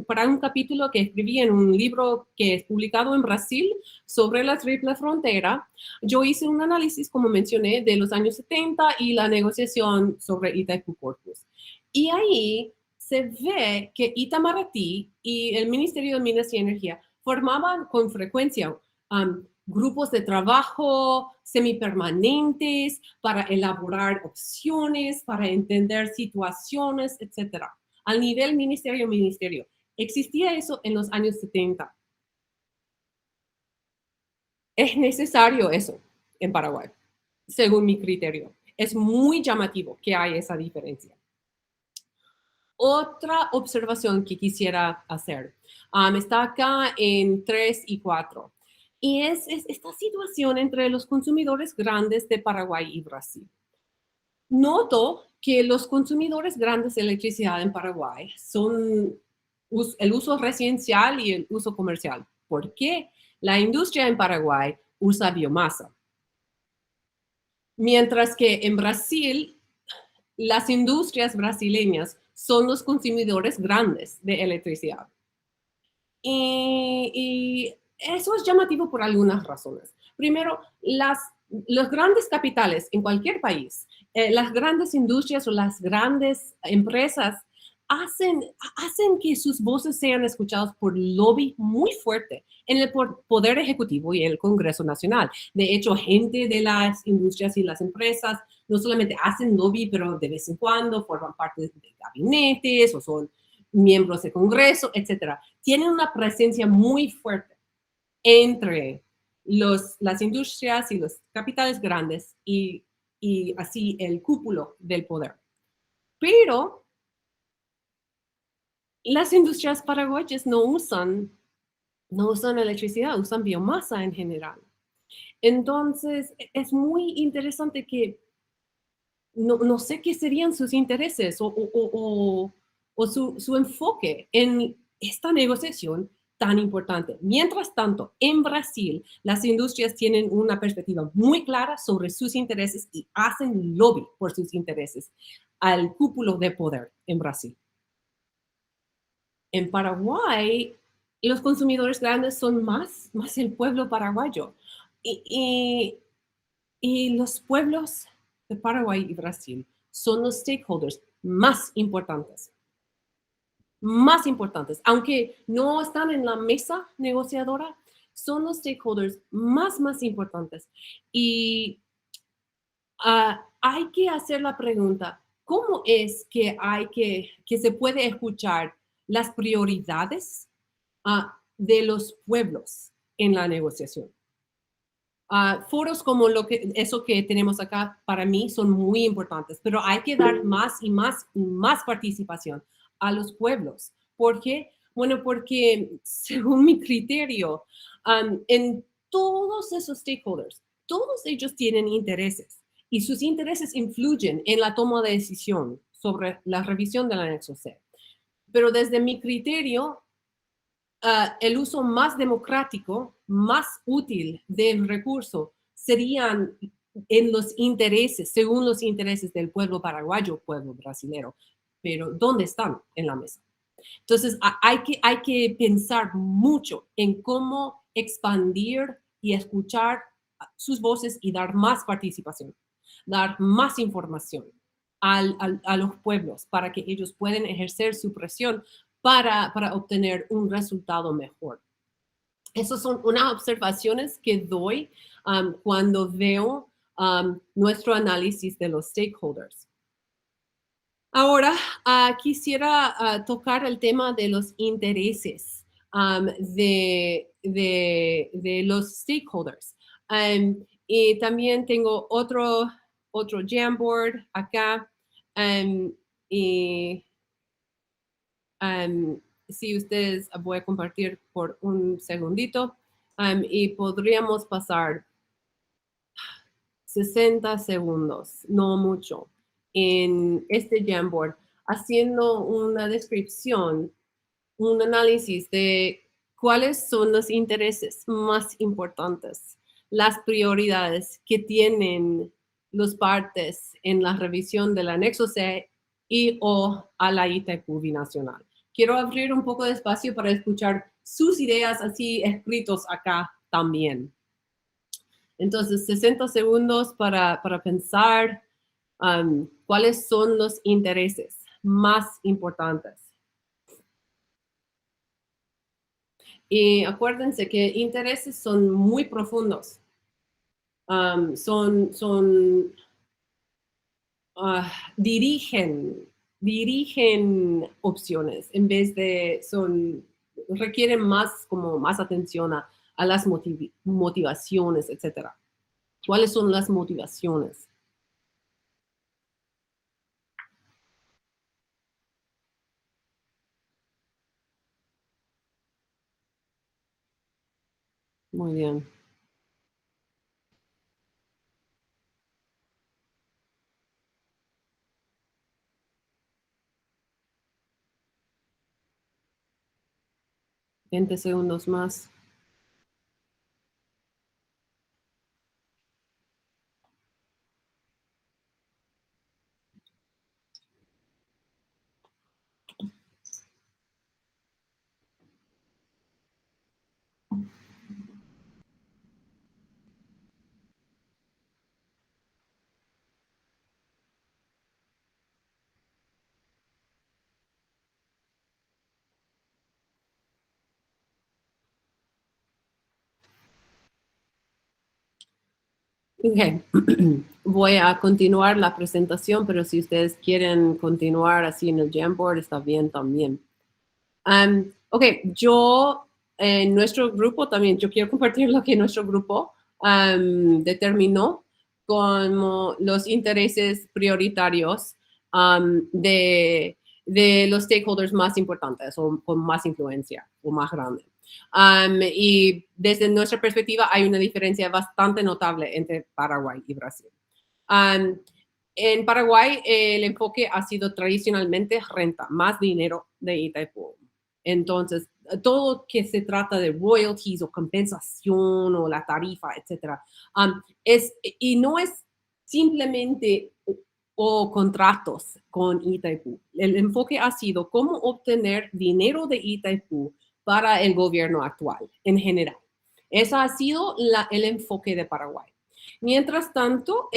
para un capítulo que escribí en un libro que es publicado en Brasil sobre la triple frontera. Yo hice un análisis, como mencioné, de los años 70 y la negociación sobre Itaipu Corpus. Y ahí se ve que Itamaraty y el Ministerio de Minas y Energía formaban con frecuencia grupos de trabajo semipermanentes para elaborar opciones, para entender situaciones, etc. Al nivel ministerio. Existía eso en los años 70. Es necesario eso en Paraguay, según mi criterio. Es muy llamativo que hay esa diferencia. Otra observación que quisiera hacer está acá en 3 y 4. Y es esta situación entre los consumidores grandes de Paraguay y Brasil. Noto que los consumidores grandes de electricidad en Paraguay son el uso residencial y el uso comercial. ¿Por qué? La industria en Paraguay usa biomasa. Mientras que en Brasil, las industrias brasileñas son los consumidores grandes de electricidad. Y eso es llamativo por algunas razones. Primero, los grandes capitales en cualquier país, las grandes industrias o las grandes empresas hacen que sus voces sean escuchadas por lobby muy fuerte en el Poder Ejecutivo y el Congreso Nacional. De hecho, gente de las industrias y las empresas no solamente hacen lobby, pero de vez en cuando forman parte de gabinetes o son miembros del Congreso, etc. Tienen una presencia muy fuerte entre las industrias y los capitales grandes y así el cúpulo del poder. Pero las industrias paraguayas no usan electricidad, usan biomasa en general. Entonces, es muy interesante que no sé qué serían sus intereses o su enfoque en esta negociación tan importante. Mientras tanto, en Brasil, las industrias tienen una perspectiva muy clara sobre sus intereses y hacen lobby por sus intereses al cúpulo de poder en Brasil. En Paraguay, los consumidores grandes son más el pueblo paraguayo. Y los pueblos de Paraguay y Brasil son los stakeholders más importantes. Más importantes. Aunque no están en la mesa negociadora, son los stakeholders más importantes. Y hay que hacer la pregunta, ¿cómo es que se puede escuchar las prioridades de los pueblos en la negociación? Foros como eso que tenemos acá, para mí, son muy importantes, pero hay que dar más y más participación a los pueblos. ¿Por qué? Bueno, porque según mi criterio, en todos esos stakeholders, todos ellos tienen intereses y sus intereses influyen en la toma de decisión sobre la revisión del anexo C. Pero desde mi criterio, el uso más democrático, más útil del recurso serían en los intereses, según los intereses del pueblo paraguayo, pueblo brasilero. Pero ¿dónde están en la mesa? Entonces, hay que pensar mucho en cómo expandir y escuchar sus voces y dar más participación, dar más información a los pueblos para que ellos puedan ejercer su presión para obtener un resultado mejor. Esas son unas observaciones que doy cuando veo nuestro análisis de los stakeholders. Ahora, quisiera tocar el tema de los intereses de los stakeholders. Y también tengo otro Jamboard acá. Si ustedes, voy a compartir por un segundito y podríamos pasar 60 segundos, no mucho, en este Jamboard, haciendo una descripción, un análisis de cuáles son los intereses más importantes, las prioridades que tienen las partes en la revisión del anexo C y o a la Itaipu binacional. Quiero abrir un poco de espacio para escuchar sus ideas así escritos acá también. Entonces, 60 segundos para pensar cuáles son los intereses más importantes. Y acuérdense que intereses son muy profundos. Dirigen opciones en vez de requieren más atención a las motivaciones, etc. ¿Cuáles son las motivaciones? Muy bien. $20 segundos más. Okay. Voy a continuar la presentación, pero si ustedes quieren continuar así en el Jamboard, está bien también. Ok, en nuestro grupo también, yo quiero compartir lo que nuestro grupo determinó como los intereses prioritarios de los stakeholders más importantes o con más influencia o más grande. Y desde nuestra perspectiva hay una diferencia bastante notable entre Paraguay y Brasil. En Paraguay el enfoque ha sido tradicionalmente renta, más dinero de Itaipu. Entonces, todo que se trata de royalties o compensación o la tarifa, etc. Y no es simplemente o contratos con Itaipu. El enfoque ha sido cómo obtener dinero de Itaipu para el gobierno actual en general. Ese ha sido el enfoque de Paraguay. Mientras tanto,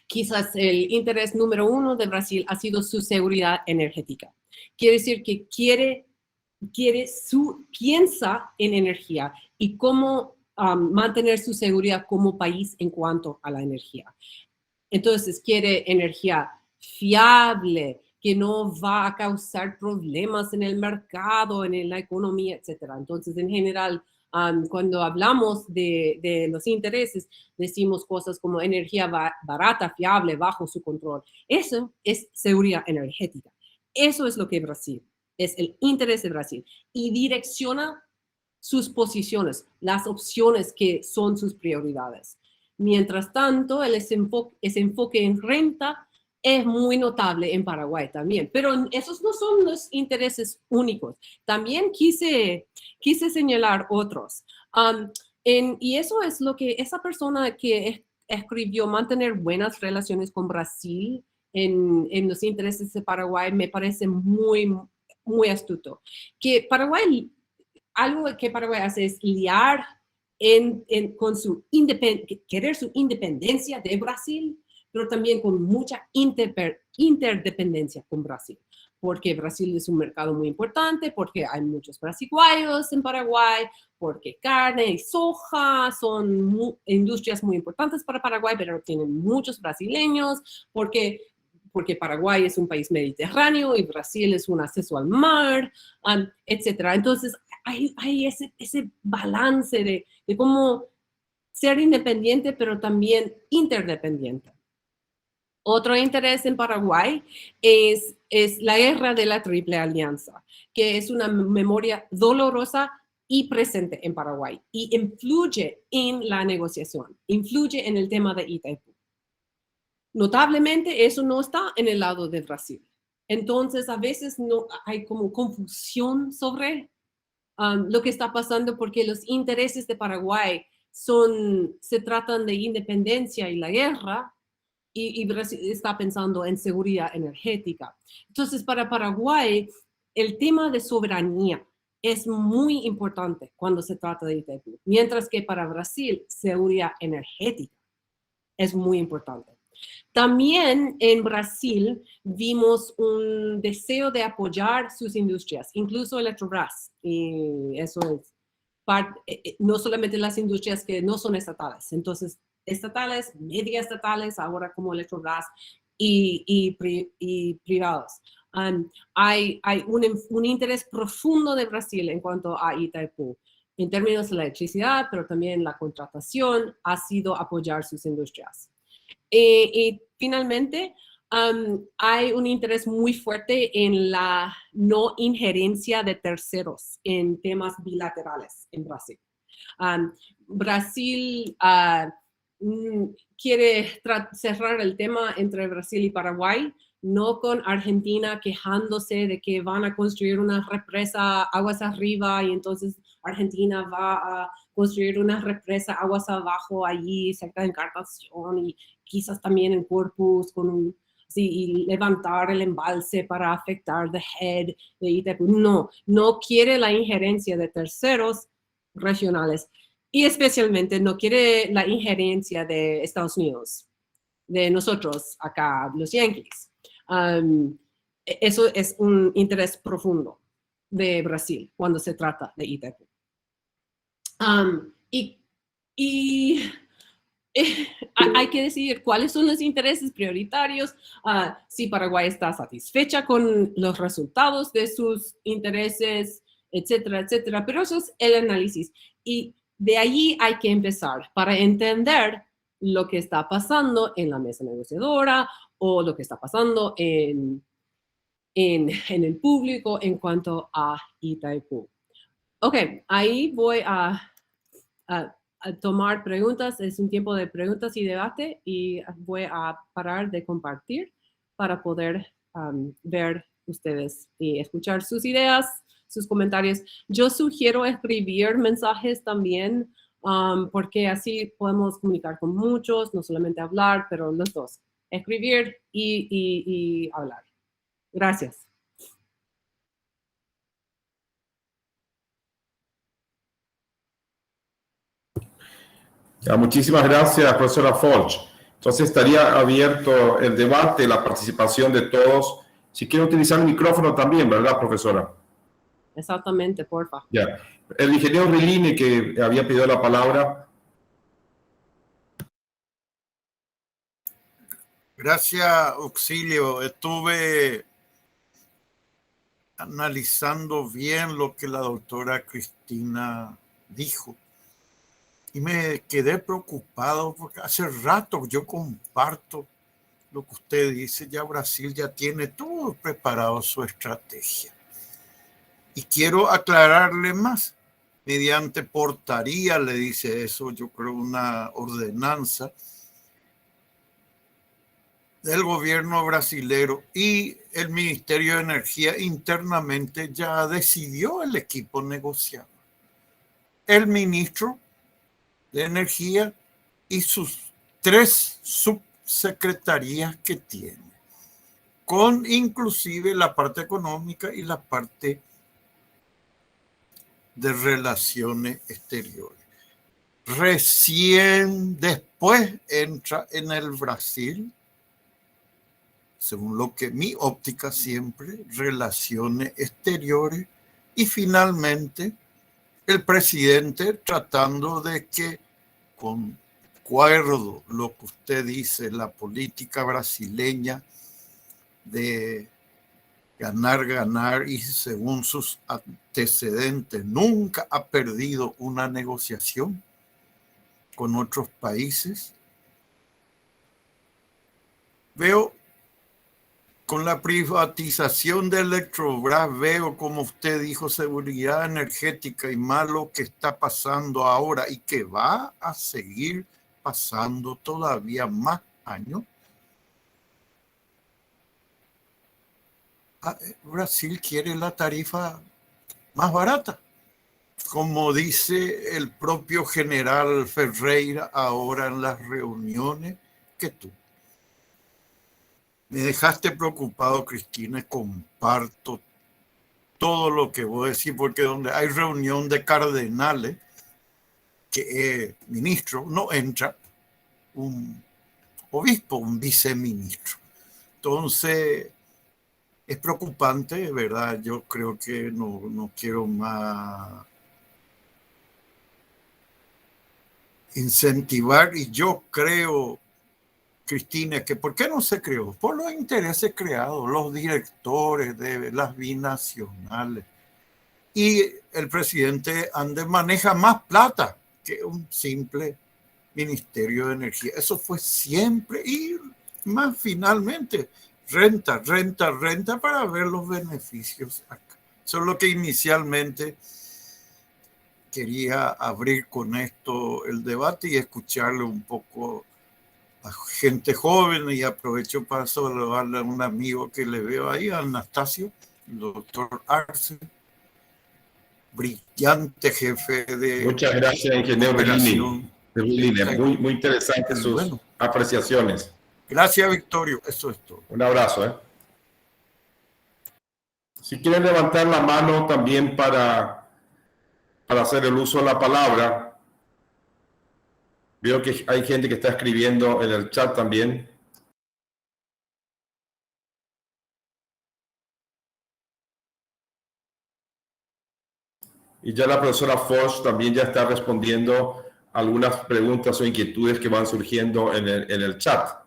quizás el interés número uno de Brasil ha sido su seguridad energética. Quiere decir que piensa en energía y cómo mantener su seguridad como país en cuanto a la energía. Entonces, quiere energía fiable, que no va a causar problemas en el mercado, en la economía, etc. Entonces, en general, cuando hablamos de los intereses, decimos cosas como energía barata, fiable, bajo su control. Eso es seguridad energética. Eso es lo que Brasil, es el interés de Brasil. Y direcciona sus posiciones, las opciones que son sus prioridades. Mientras tanto, ese enfoque en renta es muy notable en Paraguay también, pero esos no son los intereses únicos. También quise señalar otros. Y eso es lo que esa persona que escribió mantener buenas relaciones con Brasil en los intereses de Paraguay me parece muy, muy astuto. Que Paraguay, algo que Paraguay hace es liar con querer su independencia de Brasil, pero también con mucha interdependencia con Brasil, porque Brasil es un mercado muy importante, porque hay muchos brasileños en Paraguay, porque carne y soja son industrias muy importantes para Paraguay, pero tienen muchos brasileños, porque Paraguay es un país mediterráneo y Brasil es un acceso al mar, etc. Entonces, hay ese balance de cómo ser independiente, pero también interdependiente. Otro interés en Paraguay es la guerra de la Triple Alianza, que es una memoria dolorosa y presente en Paraguay y influye en la negociación, influye en el tema de Itaipu. Notablemente, eso no está en el lado de Brasil. Entonces, a veces no hay como confusión sobre lo que está pasando porque los intereses de Paraguay se tratan de independencia y la guerra, y Brasil está pensando en seguridad energética. Entonces, para Paraguay, el tema de soberanía es muy importante cuando se trata de Itaipu, mientras que para Brasil, seguridad energética es muy importante. También en Brasil vimos un deseo de apoyar sus industrias, incluso Eletrobras, y eso es no solamente las industrias que no son estatales, entonces estatales, media estatales, ahora como Eletrobras y privados. Hay un interés profundo de Brasil en cuanto a Itaipu, en términos de la electricidad, pero también la contratación ha sido apoyar sus industrias. Y finalmente, hay un interés muy fuerte en la no injerencia de terceros en temas bilaterales en Brasil. Brasil quiere cerrar el tema entre Brasil y Paraguay, no con Argentina quejándose de que van a construir una represa aguas arriba y entonces Argentina va a construir una represa aguas abajo allí cerca de Encartación y quizás también en Corpus y levantar el embalse para afectar the head de Itaipu. No quiere la injerencia de terceros regionales y especialmente no quiere la injerencia de Estados Unidos, de nosotros acá, los Yankees. Eso es un interés profundo de Brasil cuando se trata de Itaipu. Hay que decidir cuáles son los intereses prioritarios, si Paraguay está satisfecha con los resultados de sus intereses, etcétera, etcétera. Pero eso es el análisis. Y de allí hay que empezar para entender lo que está pasando en la mesa negociadora o lo que está pasando en el público en cuanto a Itaipu. Ok, ahí voy a tomar preguntas. Es un tiempo de preguntas y debate y voy a parar de compartir para poder ver ustedes y escuchar sus ideas, sus comentarios. Yo sugiero escribir mensajes también porque así podemos comunicar con muchos, no solamente hablar, pero los dos, escribir y hablar. Gracias. Ya, muchísimas gracias, profesora Folch. Entonces estaría abierto el debate, la participación de todos. Si quiere utilizar el micrófono también, ¿verdad, profesora? Exactamente, porfa. Ya. El ingeniero Rilini, que había pedido la palabra. Gracias, Auxilio. Estuve analizando bien lo que la doctora Cristina dijo y me quedé preocupado porque hace rato yo comparto lo que usted dice. Ya Brasil ya tiene todo preparado, su estrategia. Y quiero aclararle más. Mediante portaría le dice eso, yo creo una ordenanza del gobierno brasilero, y el Ministerio de Energía internamente ya decidió el equipo negociador. El ministro de Energía y sus 3 subsecretarías que tiene, con inclusive la parte económica y la parte de relaciones exteriores. Recién después entra en el Brasil, según lo que mi óptica siempre, relaciones exteriores, y finalmente el presidente tratando de que, con acuerdo lo que usted dice, la política brasileña de ganar, y según sus antecedentes nunca ha perdido una negociación con otros países. Veo con la privatización de Eletrobras, veo, como usted dijo, seguridad energética y más lo que está pasando ahora y que va a seguir pasando todavía más años. Brasil quiere la tarifa más barata. como dice el propio general Ferreira ahora en las reuniones, que tú. Me dejaste preocupado, Cristina, y comparto todo lo que vos decís, porque donde hay reunión de cardenales, que ministro, no entra un obispo, un viceministro. Entonces, es preocupante, ¿verdad? Yo creo que no quiero más incentivar, y yo creo, Cristina, que ¿por qué no se creó? Por los intereses creados, los directores de las binacionales. Y el presidente Andes maneja más plata que un simple Ministerio de Energía. Eso fue siempre, y más finalmente, renta para ver los beneficios acá. Eso es lo que inicialmente quería abrir con esto el debate y escucharle un poco a gente joven, y aprovecho para saludarle a un amigo que le veo ahí, a Anastasio, el doctor Arce, brillante jefe de... Muchas gracias, ingeniero Bellini. Muy, muy interesantes sus apreciaciones. Gracias, Victorio. Eso es todo. Un abrazo. Si quieren levantar la mano también para hacer el uso de la palabra. Veo que hay gente que está escribiendo en el chat también. Y ya la profesora Foch también ya está respondiendo algunas preguntas o inquietudes que van surgiendo en el chat.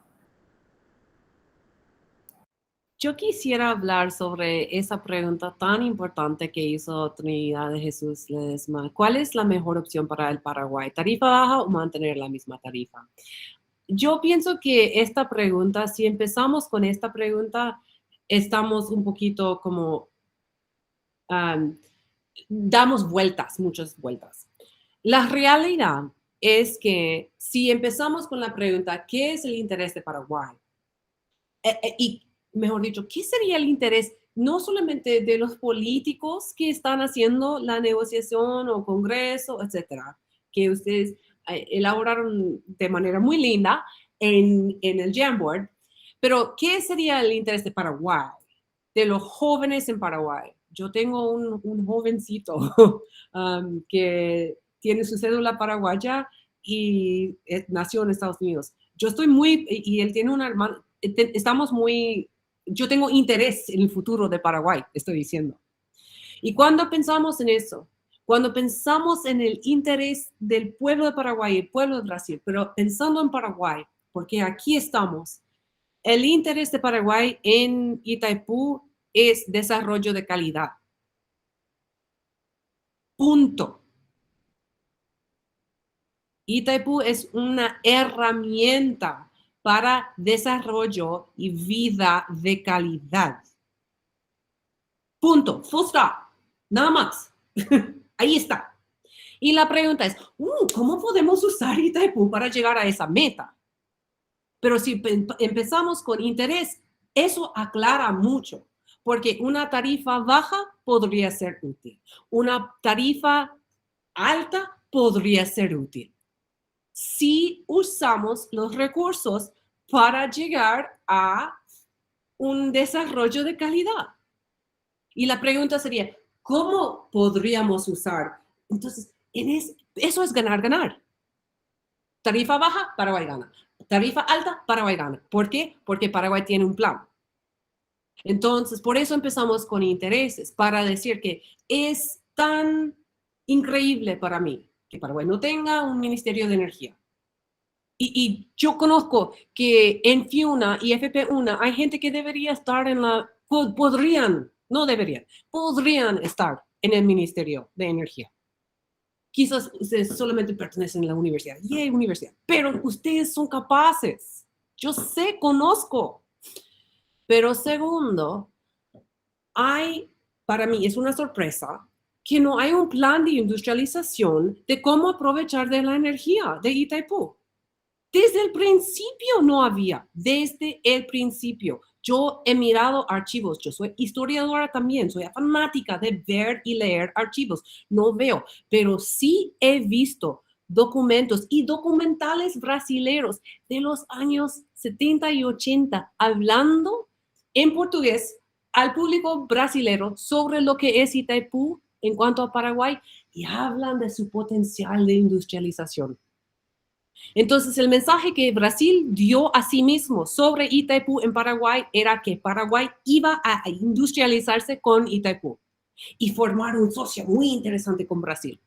Yo quisiera hablar sobre esa pregunta tan importante que hizo Trinidad de Jesús Ledesma. ¿Cuál es la mejor opción para el Paraguay? ¿Tarifa baja o mantener la misma tarifa? Yo pienso que esta pregunta, si empezamos con esta pregunta, estamos un poquito como, damos vueltas, muchas vueltas. La realidad es que si empezamos con la pregunta, ¿qué es el interés de Paraguay? Y mejor dicho, ¿qué sería el interés no solamente de los políticos que están haciendo la negociación o congreso, etcétera, que ustedes elaboraron de manera muy linda en el Jamboard, pero ¿qué sería el interés de Paraguay, de los jóvenes en Paraguay? Yo tengo un jovencito que tiene su cédula paraguaya y nació en Estados Unidos. Yo estoy y él tiene una hermana, estamos muy, yo tengo interés en el futuro de Paraguay, estoy diciendo. Y cuando pensamos en eso, cuando pensamos en el interés del pueblo de Paraguay y el pueblo de Brasil, pero pensando en Paraguay, porque aquí estamos, el interés de Paraguay en Itaipú es desarrollo de calidad. Punto. Itaipú es una herramienta para desarrollo y vida de calidad. Punto. Full stop. Nada más. Ahí está. Y la pregunta es, ¿cómo podemos usar Itaipú para llegar a esa meta? Pero si empezamos con interés, eso aclara mucho, porque una tarifa baja podría ser útil. Una tarifa alta podría ser útil si usamos los recursos para llegar a un desarrollo de calidad. Y la pregunta sería, ¿cómo podríamos usar? Entonces, eso es ganar. Tarifa baja, Paraguay gana. Tarifa alta, Paraguay gana. ¿Por qué? Porque Paraguay tiene un plan. Entonces, por eso empezamos con intereses, para decir que es tan increíble para mí que Paraguay no tenga un Ministerio de Energía. Y yo conozco que en FIUNA y FP1 hay gente que debería estar podrían estar en el Ministerio de Energía. Quizás ustedes solamente pertenecen a la universidad. Universidad. Pero ustedes son capaces. Yo sé, conozco. Pero segundo, para mí es una sorpresa que no hay un plan de industrialización de cómo aprovechar de la energía de Itaipú. Desde el principio no había, desde el principio. Yo he mirado archivos, yo soy historiadora también, soy fanática de ver y leer archivos. No veo, pero sí he visto documentos y documentales brasileños de los años 70 y 80 hablando en portugués al público brasileño sobre lo que es Itaipú en cuanto a Paraguay y hablan de su potencial de industrialización. Entonces, el mensaje que Brasil dio a sí mismo sobre Itaipú en Paraguay era que Paraguay iba a industrializarse con Itaipú y formar un socio muy interesante con Brasil.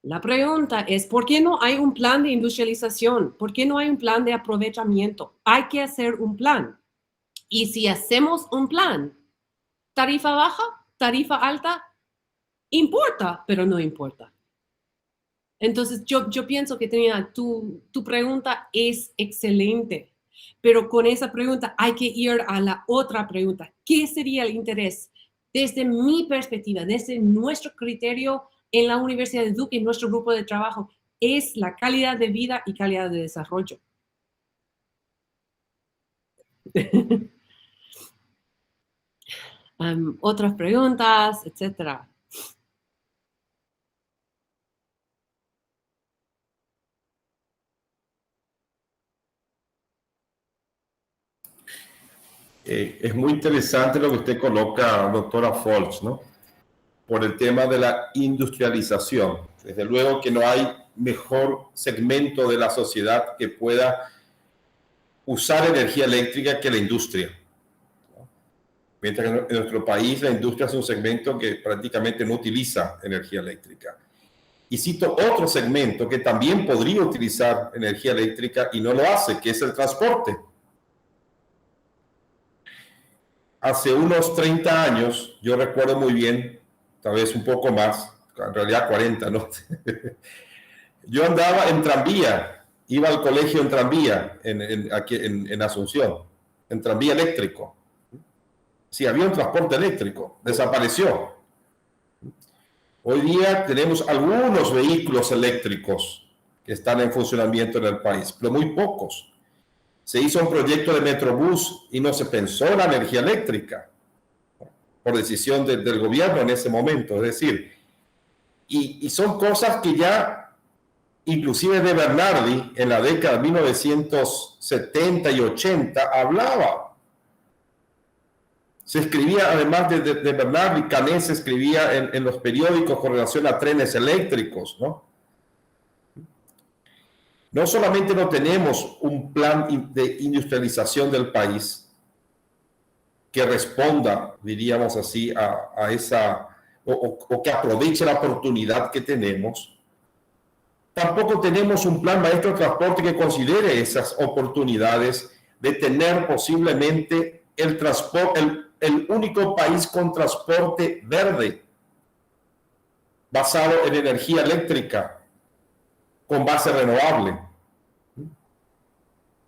La pregunta es, ¿por qué no hay un plan de industrialización? ¿Por qué no hay un plan de aprovechamiento? Hay que hacer un plan. Y si hacemos un plan, tarifa baja, tarifa alta, importa, pero no importa. Entonces, yo pienso que tu pregunta es excelente, pero con esa pregunta hay que ir a la otra pregunta. ¿Qué sería el interés? Desde mi perspectiva, desde nuestro criterio en la Universidad de Duque, en nuestro grupo de trabajo, es la calidad de vida y calidad de desarrollo. Otras preguntas, etcétera. Es muy interesante lo que usted coloca, doctora Folch, ¿no? Por el tema de la industrialización. Desde luego que no hay mejor segmento de la sociedad que pueda usar energía eléctrica que la industria. Mientras que en nuestro país la industria es un segmento que prácticamente no utiliza energía eléctrica. Y cito otro segmento que también podría utilizar energía eléctrica y no lo hace, que es el transporte. Hace unos 30 años, yo recuerdo muy bien, tal vez un poco más, en realidad 40, ¿no? Yo andaba en tranvía, iba al colegio en tranvía, aquí en Asunción, en tranvía eléctrico. Sí, había un transporte eléctrico, desapareció. Hoy día tenemos algunos vehículos eléctricos que están en funcionamiento en el país, pero muy pocos. Se hizo un proyecto de Metrobús y no se pensó en la energía eléctrica por decisión del gobierno en ese momento. Es decir, y son cosas que ya, inclusive de Bernardi, en la década de 1970 y 80, hablaba. Se escribía, además de Bernardi, Canet escribía en los periódicos con relación a trenes eléctricos, ¿no? No solamente no tenemos un plan de industrialización del país que responda, diríamos así, a esa, o que aproveche la oportunidad que tenemos, tampoco tenemos un plan maestro de transporte que considere esas oportunidades de tener posiblemente el único país con transporte verde, basado en energía eléctrica, con base renovable.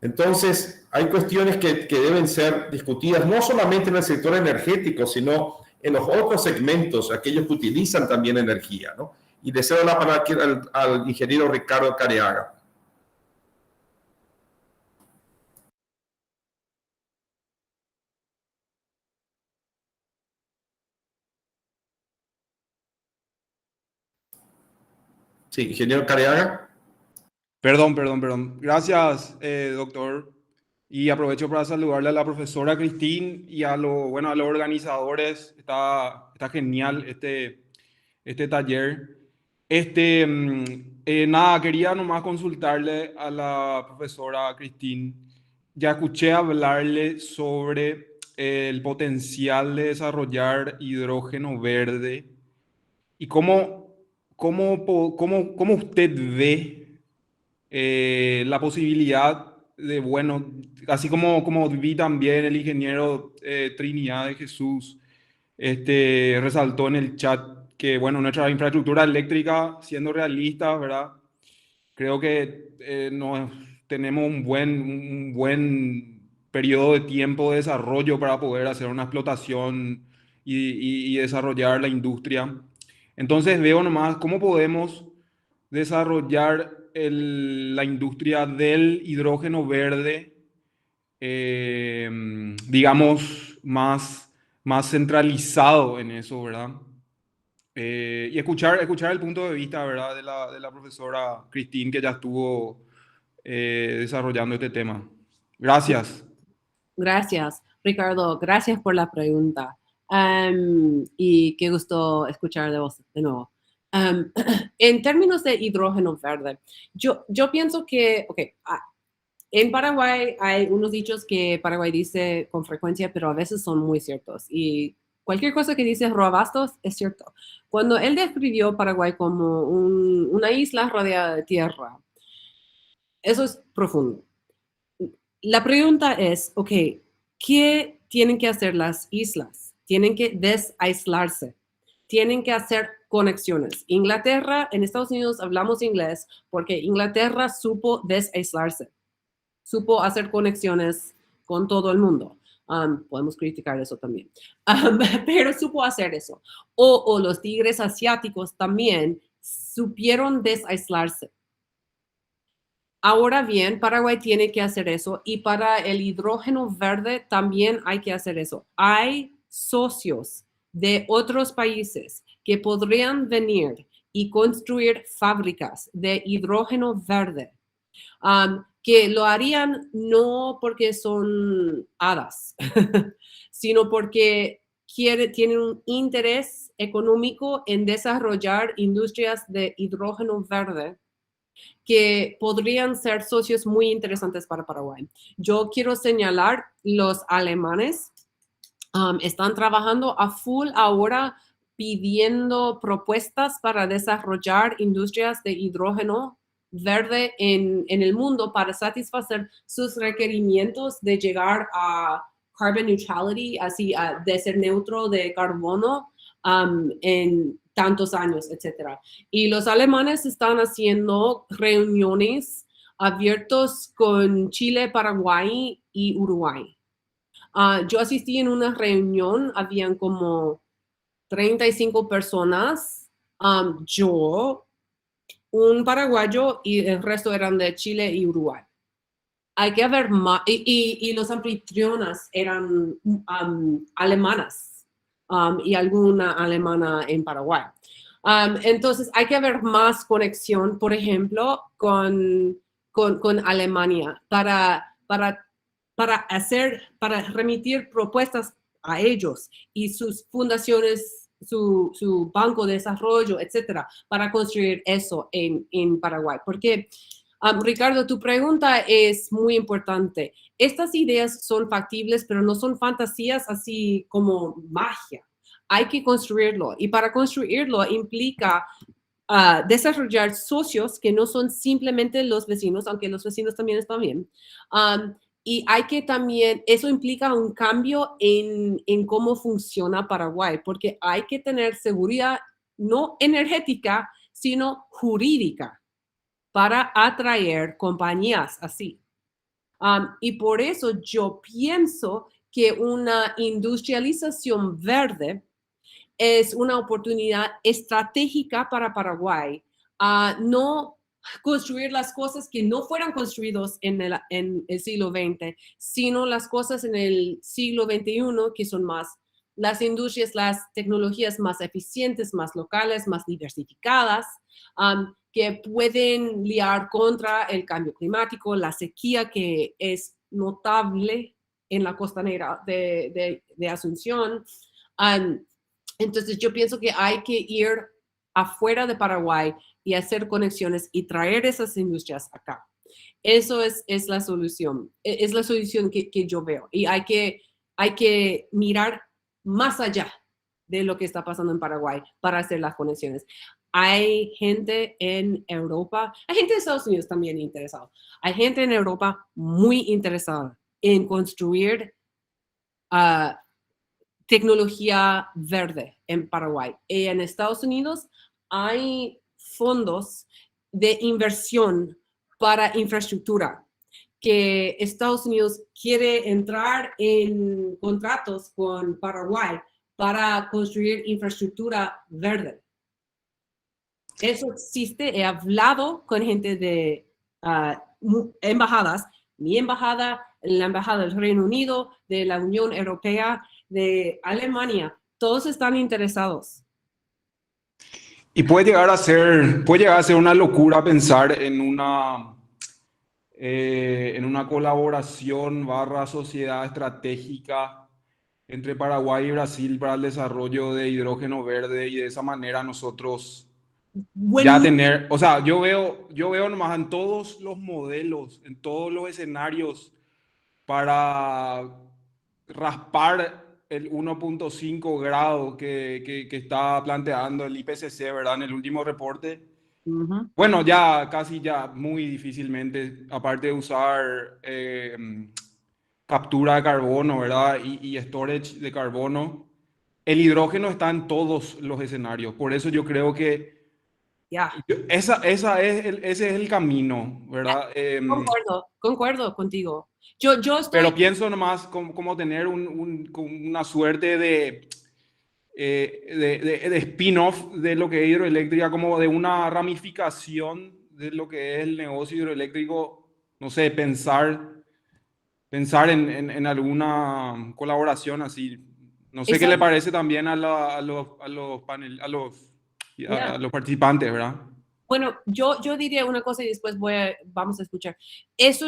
Entonces, hay cuestiones que deben ser discutidas no solamente en el sector energético, sino en los otros segmentos, aquellos que utilizan también energía, ¿no? Y le cedo la palabra aquí al ingeniero Ricardo Careaga. Sí, ingeniero Careaga. Perdón. Gracias, doctor. Y aprovecho para saludarle a la profesora Cristín y a los organizadores. Está genial este taller. Nada, quería nomás consultarle a la profesora Cristín. Ya escuché hablarle sobre el potencial de desarrollar hidrógeno verde y cómo usted ve la posibilidad de, bueno, así como vi también el ingeniero Trinidad de Jesús, resaltó en el chat que, bueno, nuestra infraestructura eléctrica, siendo realistas, ¿verdad? Creo que tenemos un buen periodo de tiempo de desarrollo para poder hacer una explotación y desarrollar la industria. Entonces veo nomás cómo podemos desarrollar la industria del hidrógeno verde, digamos, más centralizado en eso, ¿verdad? Y escuchar el punto de vista, ¿verdad? De la profesora Cristín, que ya estuvo desarrollando este tema. Gracias. Gracias, Ricardo. Gracias por la pregunta. Y qué gusto escuchar de vos de nuevo. En términos de hidrógeno verde, yo pienso que, en Paraguay hay unos dichos que Paraguay dice con frecuencia, pero a veces son muy ciertos. Y cualquier cosa que dice Roabastos es cierto. Cuando él describió Paraguay como una isla rodeada de tierra, eso es profundo. La pregunta es, ¿qué tienen que hacer las islas? Tienen que desaislarse. Tienen que hacer conexiones. Inglaterra, en Estados Unidos hablamos inglés porque Inglaterra supo desaislarse. Supo hacer conexiones con todo el mundo. Podemos criticar eso también. Pero supo hacer eso. O los tigres asiáticos también supieron desaislarse. Ahora bien, Paraguay tiene que hacer eso y para el hidrógeno verde también hay que hacer eso. Hay socios de otros países que podrían venir y construir fábricas de hidrógeno verde, que lo harían no porque son hadas, sino porque tienen un interés económico en desarrollar industrias de hidrógeno verde que podrían ser socios muy interesantes para Paraguay. Yo quiero señalar, los alemanes están trabajando a full ahora pidiendo propuestas para desarrollar industrias de hidrógeno verde en el mundo para satisfacer sus requerimientos de llegar a carbon neutrality, así de ser neutro de carbono en tantos años, etcétera. Y los alemanes están haciendo reuniones abiertos con Chile, Paraguay y Uruguay. Yo asistí en una reunión, habían como 35 personas, yo, un paraguayo y el resto eran de Chile y Uruguay. Hay que ver más, y los anfitrionas eran alemanas. Y alguna alemana en Paraguay. Entonces, hay que haber más conexión, por ejemplo, con Alemania para remitir propuestas a ellos y sus fundaciones, su banco de desarrollo, etcétera, para construir eso en Paraguay. Porque, Ricardo, tu pregunta es muy importante. Estas ideas son factibles, pero no son fantasías así como magia. Hay que construirlo y para construirlo implica desarrollar socios que no son simplemente los vecinos, aunque los vecinos también están bien. Y hay que también, eso implica un cambio en cómo funciona Paraguay, porque hay que tener seguridad no energética, sino jurídica para atraer compañías así. Y por eso yo pienso que una industrialización verde es una oportunidad estratégica para Paraguay. No construir las cosas que no fueran construidas en el siglo XX, sino las cosas en el siglo XXI que son más las industrias, las tecnologías más eficientes, más locales, más diversificadas, que pueden lidiar contra el cambio climático, la sequía que es notable en la costanera de Asunción. Entonces yo pienso que hay que ir afuera de Paraguay y hacer conexiones y traer esas industrias acá. Eso es la solución. Es la solución que yo veo. Y hay que mirar más allá de lo que está pasando en Paraguay para hacer las conexiones. Hay gente en Europa, hay gente de Estados Unidos también interesada. Hay gente en Europa muy interesada en construir tecnología verde en Paraguay. En Estados Unidos hay fondos de inversión para infraestructura que Estados Unidos quiere entrar en contratos con Paraguay para construir infraestructura verde. Eso existe. He hablado con gente de embajadas, mi embajada, la embajada del Reino Unido, de la Unión Europea, de Alemania. Todos están interesados. Y puede llegar a ser una locura pensar en una colaboración / sociedad estratégica entre Paraguay y Brasil para el desarrollo de hidrógeno verde, y de esa manera nosotros ya tener, o sea, yo veo nomás en todos los modelos, en todos los escenarios para raspar el 1.5 grado que está planteando el IPCC, ¿verdad? En el último reporte. Uh-huh. Bueno, ya casi ya muy difícilmente, aparte de usar captura de carbono, ¿verdad? Y storage de carbono, el hidrógeno está en todos los escenarios. Por eso yo creo que ese es el camino, ¿verdad? Concuerdo contigo. Yo estoy... Pero pienso nomás como tener una suerte de spin-off de lo que es hidroeléctrica, como de una ramificación de lo que es el negocio hidroeléctrico, no sé, pensar en alguna colaboración así. No sé qué le parece también a los participantes, ¿verdad? Bueno, yo diría una cosa y después vamos a escuchar. Eso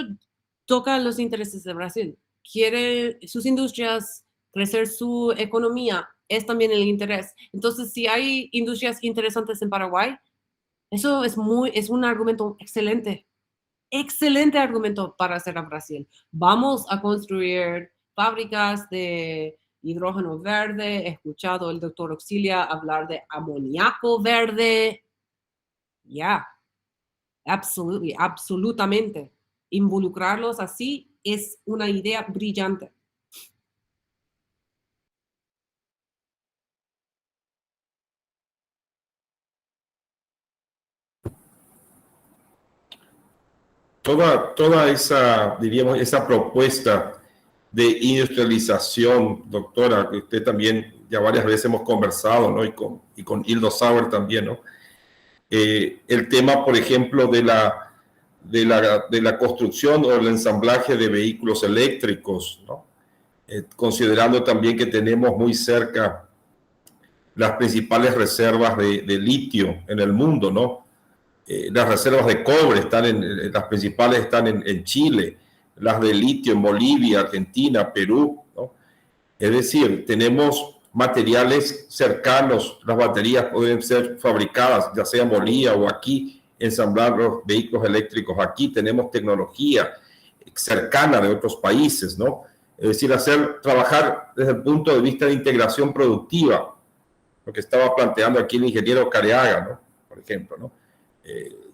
toca los intereses de Brasil. Quiere sus industrias crecer, su economía, es también el interés. Entonces, si hay industrias interesantes en Paraguay, eso es un argumento excelente. Excelente argumento para hacer a Brasil. Vamos a construir fábricas de hidrógeno verde. He escuchado al doctor Auxilia hablar de amoníaco verde. Absolutamente. Involucrarlos así es una idea brillante. Toda esa, diríamos, esa propuesta de industrialización, doctora, que usted también ya varias veces hemos conversado, ¿no? Y con Hildo Sauer también, ¿no? El tema, por ejemplo, de la construcción o el ensamblaje de vehículos eléctricos, ¿no? Considerando también que tenemos muy cerca las principales reservas de litio en el mundo, ¿no? Las reservas de cobre las principales están en Chile, las de litio en Bolivia, Argentina, Perú, ¿no? Es decir, tenemos materiales cercanos, las baterías pueden ser fabricadas ya sea en Bolivia o aquí, ensamblar los vehículos eléctricos aquí, tenemos tecnología cercana de otros países, ¿no? Es decir, trabajar desde el punto de vista de integración productiva, lo que estaba planteando aquí el ingeniero Careaga, ¿no? Por ejemplo, ¿no?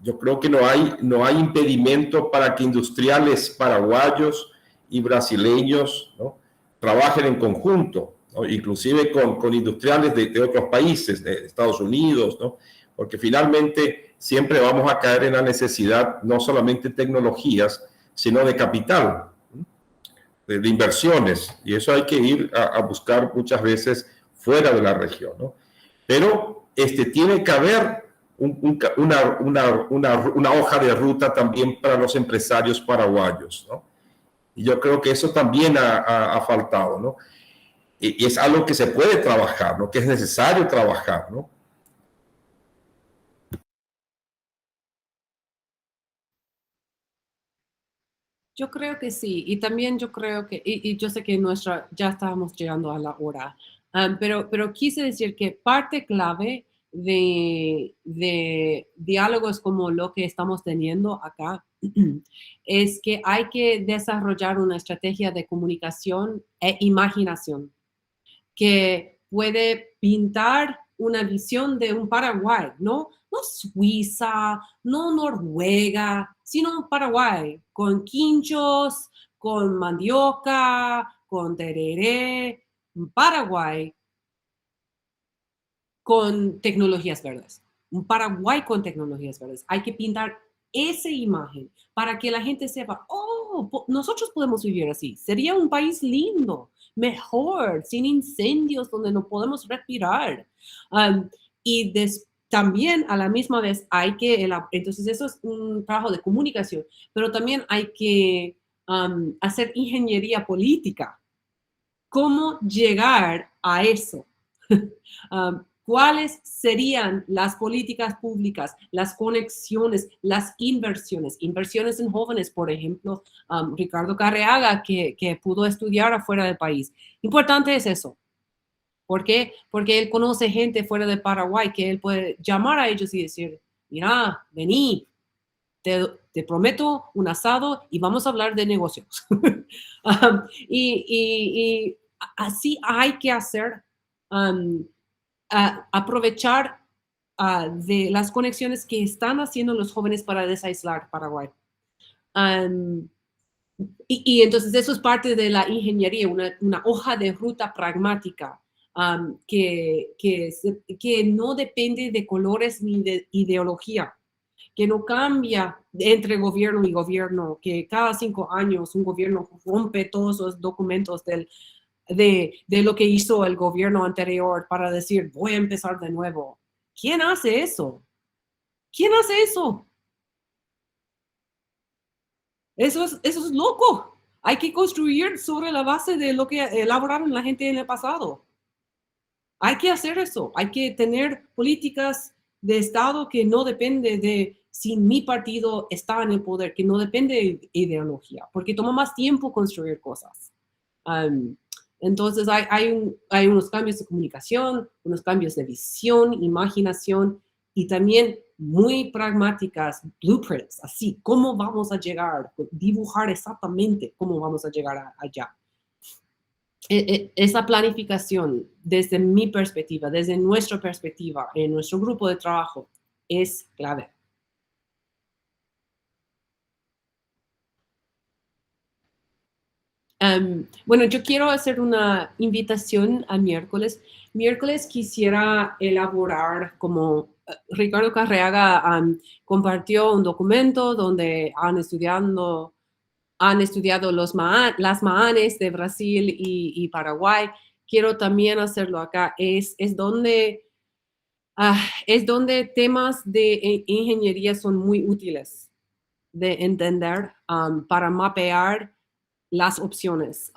Yo creo que no hay impedimento para que industriales paraguayos y brasileños, ¿no? Trabajen en conjunto, ¿no? Inclusive con industriales de otros países, de Estados Unidos, ¿no? Porque finalmente siempre vamos a caer en la necesidad no solamente de tecnologías, sino de capital, de inversiones, y eso hay que ir a buscar muchas veces fuera de la región, ¿no? Pero tiene que haber una hoja de ruta también para los empresarios paraguayos, ¿no? Y yo creo que eso también ha faltado, ¿no? Y es algo que se puede trabajar, ¿no? Que es necesario trabajar, ¿no? Yo creo que sí, y también yo creo que, y yo sé que ya estábamos llegando a la hora, pero quise decir que parte clave de diálogos como lo que estamos teniendo acá es que hay que desarrollar una estrategia de comunicación e imaginación que puede pintar una visión de un Paraguay, ¿no? No Suiza, no Noruega, sino Paraguay, con quinchos, con mandioca, con tereré, Paraguay con tecnologías verdes. Un Paraguay con tecnologías verdes. Hay que pintar esa imagen para que la gente sepa, oh, nosotros podemos vivir así. Sería un país lindo, mejor, sin incendios, donde no podemos respirar. Y también a la misma vez hay que, entonces eso es un trabajo de comunicación, pero también hay que hacer ingeniería política. ¿Cómo llegar a eso? ¿Cuáles serían las políticas públicas, las conexiones, las inversiones en jóvenes, por ejemplo, Ricardo Carreaga, que pudo estudiar afuera del país? Importante es eso. ¿Por qué? Porque él conoce gente fuera de Paraguay que él puede llamar a ellos y decir, mira, vení, te prometo un asado y vamos a hablar de negocios. Y así hay que hacer, aprovechar de las conexiones que están haciendo los jóvenes para desaislar Paraguay. Y entonces eso es parte de la ingeniería, una hoja de ruta pragmática que no depende de colores ni de ideología, que no cambia entre gobierno y gobierno, que cada 5 años un gobierno rompe todos los documentos de lo que hizo el gobierno anterior para decir, voy a empezar de nuevo. ¿Quién hace eso? ¿Quién hace eso? Eso es loco. Hay que construir sobre la base de lo que elaboraron la gente en el pasado. Hay que hacer eso. Hay que tener políticas de Estado que no depende de si mi partido está en el poder, que no depende de ideología, porque toma más tiempo construir cosas. Entonces hay unos cambios de comunicación, unos cambios de visión, imaginación y también muy pragmáticas, blueprints, así, cómo vamos a llegar, dibujar exactamente cómo vamos a llegar allá. Esa planificación, desde mi perspectiva, desde nuestra perspectiva, en nuestro grupo de trabajo, es clave. Bueno, yo quiero hacer una invitación a miércoles. Miércoles quisiera elaborar, como Ricardo Carreaga compartió un documento donde han estudiado las MAANES de Brasil y Paraguay. Quiero también hacerlo acá. Es donde temas de ingeniería son muy útiles de entender para mapear las opciones,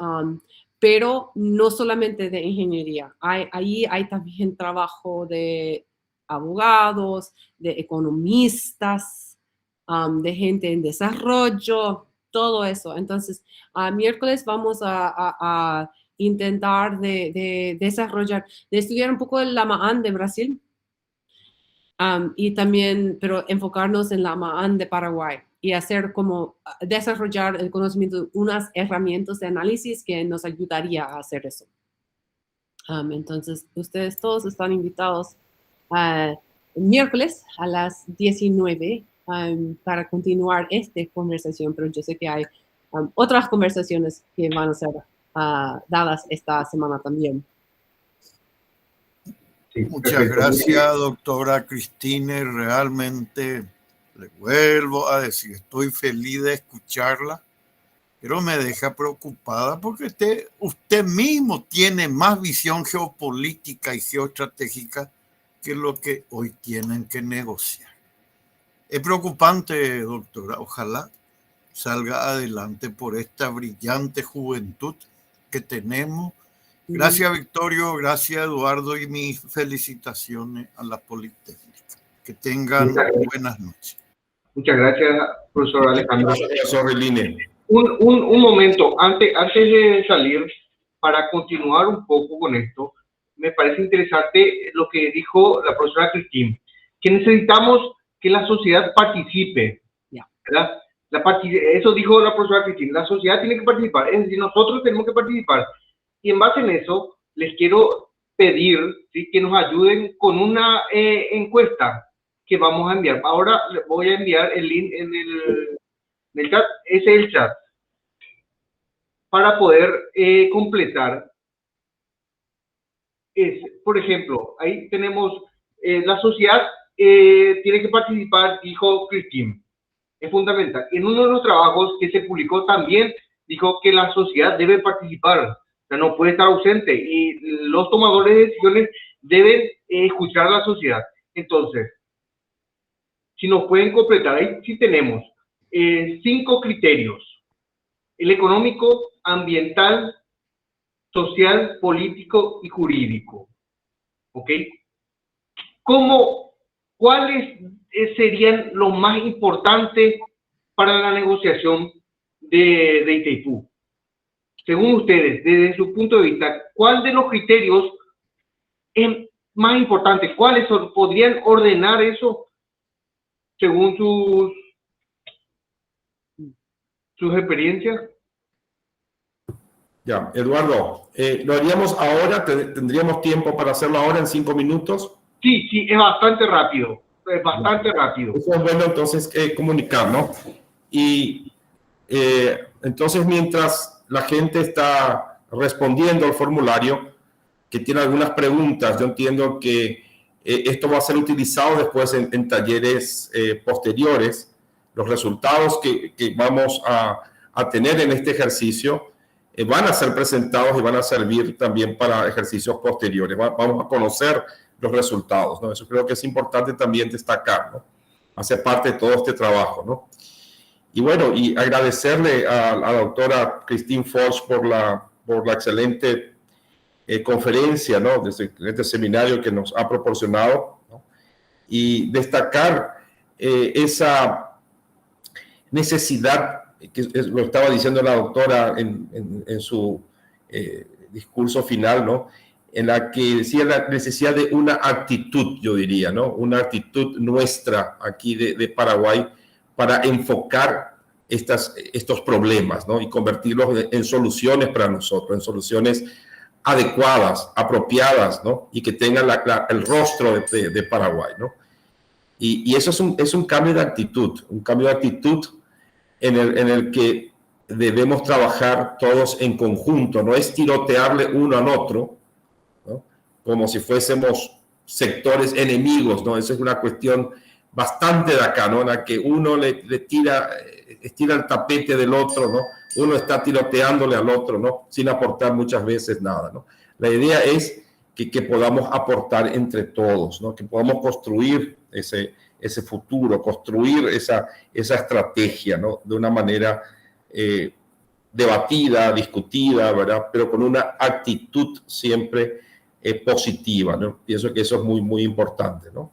pero no solamente de ingeniería. Ahí hay también trabajo de abogados, de economistas, de gente en desarrollo, todo eso. Entonces, miércoles vamos a intentar de desarrollar, de estudiar un poco la MAAN de Brasil y también, pero enfocarnos en la MAAN de Paraguay y hacer como desarrollar el conocimiento de unas herramientas de análisis que nos ayudaría a hacer eso. Entonces, ustedes todos están invitados miércoles a las 19 para continuar esta conversación, pero yo sé que hay otras conversaciones que van a ser dadas esta semana también. Sí, muchas gracias, doctora Cristina. Realmente le vuelvo a decir, estoy feliz de escucharla, pero me deja preocupada porque usted mismo tiene más visión geopolítica y geoestratégica que lo que hoy tienen que negociar. Es preocupante, doctora. Ojalá salga adelante por esta brillante juventud que tenemos. Gracias, Victorio. Gracias, Eduardo. Y mis felicitaciones a la Politécnica. Que tengan buenas noches. Muchas gracias, profesor Alejandro. Gracias, profesor Line. Un momento, antes de salir, para continuar un poco con esto, me parece interesante lo que dijo la profesora Cristina, que necesitamos que la sociedad participe. ¿Verdad? Eso dijo la profesora Cristina, la sociedad tiene que participar, es decir, nosotros tenemos que participar. Y en base en eso, les quiero pedir, ¿sí?, que nos ayuden con una encuesta que vamos a enviar. Ahora les voy a enviar el link en el chat, ese es el chat, para poder completar. Por ejemplo, ahí tenemos la sociedad tiene que participar, dijo Cristina. Es fundamental. En uno de los trabajos que se publicó también dijo que la sociedad debe participar. O sea, no puede estar ausente y los tomadores de decisiones deben escuchar a la sociedad. Entonces, si nos pueden completar, ahí sí tenemos 5 criterios: el económico, ambiental, social, político y jurídico. ¿Ok? ¿Cuáles serían lo más importante para la negociación de Itaipú? Según ustedes, desde su punto de vista, ¿cuál de los criterios es más importante? ¿Cuáles podrían ordenar eso según sus experiencias? Ya, Eduardo, ¿lo haríamos ahora? ¿Tendríamos tiempo para hacerlo ahora en 5 minutos? Sí, sí, es bastante rápido. Es bastante rápido. Eso es bueno entonces comunicar, ¿no? Y entonces mientras la gente está respondiendo al formulario, que tiene algunas preguntas, yo entiendo que esto va a ser utilizado después en talleres posteriores. Los resultados que vamos a tener en este ejercicio van a ser presentados y van a servir también para ejercicios posteriores. Vamos a conocer los resultados, ¿no? Eso creo que es importante también destacar, ¿no? Hace parte de todo este trabajo, ¿no? Y bueno, y agradecerle a la doctora Christine Force por la excelente conferencia, ¿no? De este seminario que nos ha proporcionado, ¿no? Y destacar esa necesidad, que lo estaba diciendo la doctora en su discurso final, ¿no? En la que decía la necesidad de una actitud, yo diría, ¿no? Una actitud nuestra aquí de Paraguay para enfocar estos problemas, ¿no? Y convertirlos en soluciones para nosotros, en soluciones adecuadas, apropiadas, ¿no? Y que tengan el rostro de Paraguay, ¿no? Y eso es un cambio de actitud, un cambio de actitud en el que debemos trabajar todos en conjunto, no es tirotearle uno al otro, ¿no? Como si fuésemos sectores enemigos, ¿no? Esa es una cuestión bastante de acá, ¿no? En la que uno le estira el tapete del otro, ¿no? Uno está tiroteándole al otro, ¿no? Sin aportar muchas veces nada, ¿no? La idea es que podamos aportar entre todos, ¿no? Que podamos construir ese futuro, construir esa estrategia, ¿no? De una manera debatida, discutida, ¿verdad? Pero con una actitud siempre positiva, ¿no? Pienso que eso es muy, muy importante, ¿no?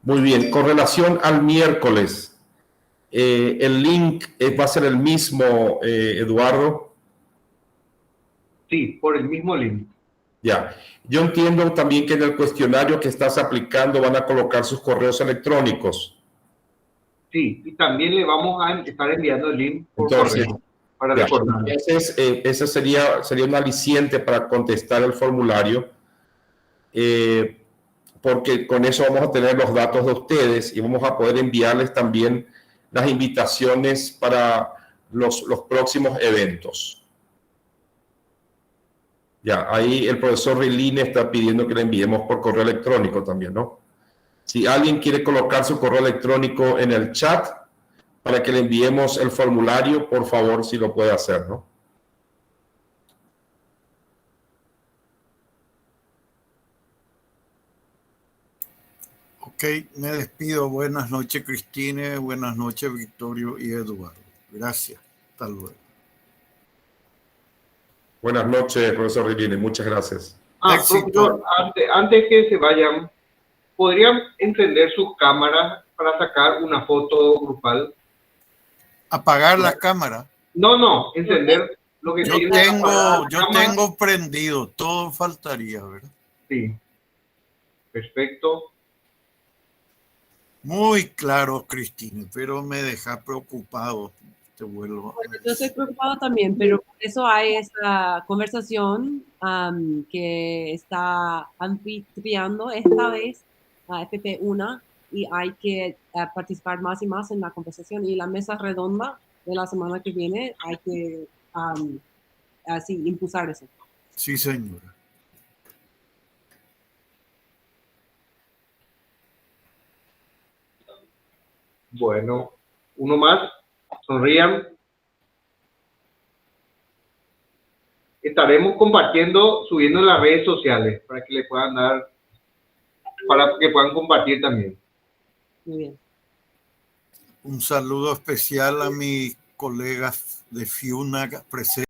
Muy bien, con relación al miércoles, el link va a ser el mismo, Eduardo. Sí, por el mismo link. Ya, yo entiendo también que en el cuestionario que estás aplicando van a colocar sus correos electrónicos. Sí, y también le vamos a estar enviando el link por Entonces, correo para recordar. Ese sería un aliciente para contestar el formulario, porque con eso vamos a tener los datos de ustedes y vamos a poder enviarles también las invitaciones para los próximos eventos. Ya, ahí el profesor Riline está pidiendo que le enviemos por correo electrónico también, ¿no? Si alguien quiere colocar su correo electrónico en el chat para que le enviemos el formulario, por favor, si lo puede hacer, ¿no? Ok, me despido. Buenas noches, Cristine. Buenas noches, Victorio y Eduardo. Gracias. Hasta luego. Buenas noches, profesor Riline. Muchas gracias. Profesor, antes que se vayan, ¿podrían encender sus cámaras para sacar una foto grupal? ¿Apagar la cámara? No, encender lo que Yo tengo prendido, todo faltaría, ¿verdad? Sí. Perfecto. Muy claro, Cristina, pero me deja preocupado. Te vuelvo. Bueno, yo estoy preocupado también, pero por eso hay esta conversación que está anfitriando esta vez a FP1 y hay que participar más y más en la conversación, y la mesa redonda de la semana que viene hay que así impulsar eso. Sí, señora. Bueno, uno más. Sonrían. Estaremos compartiendo, subiendo en las redes sociales para que le puedan dar para que puedan compartir también. Muy bien. Un saludo especial a mis colegas de FIUNA presentes.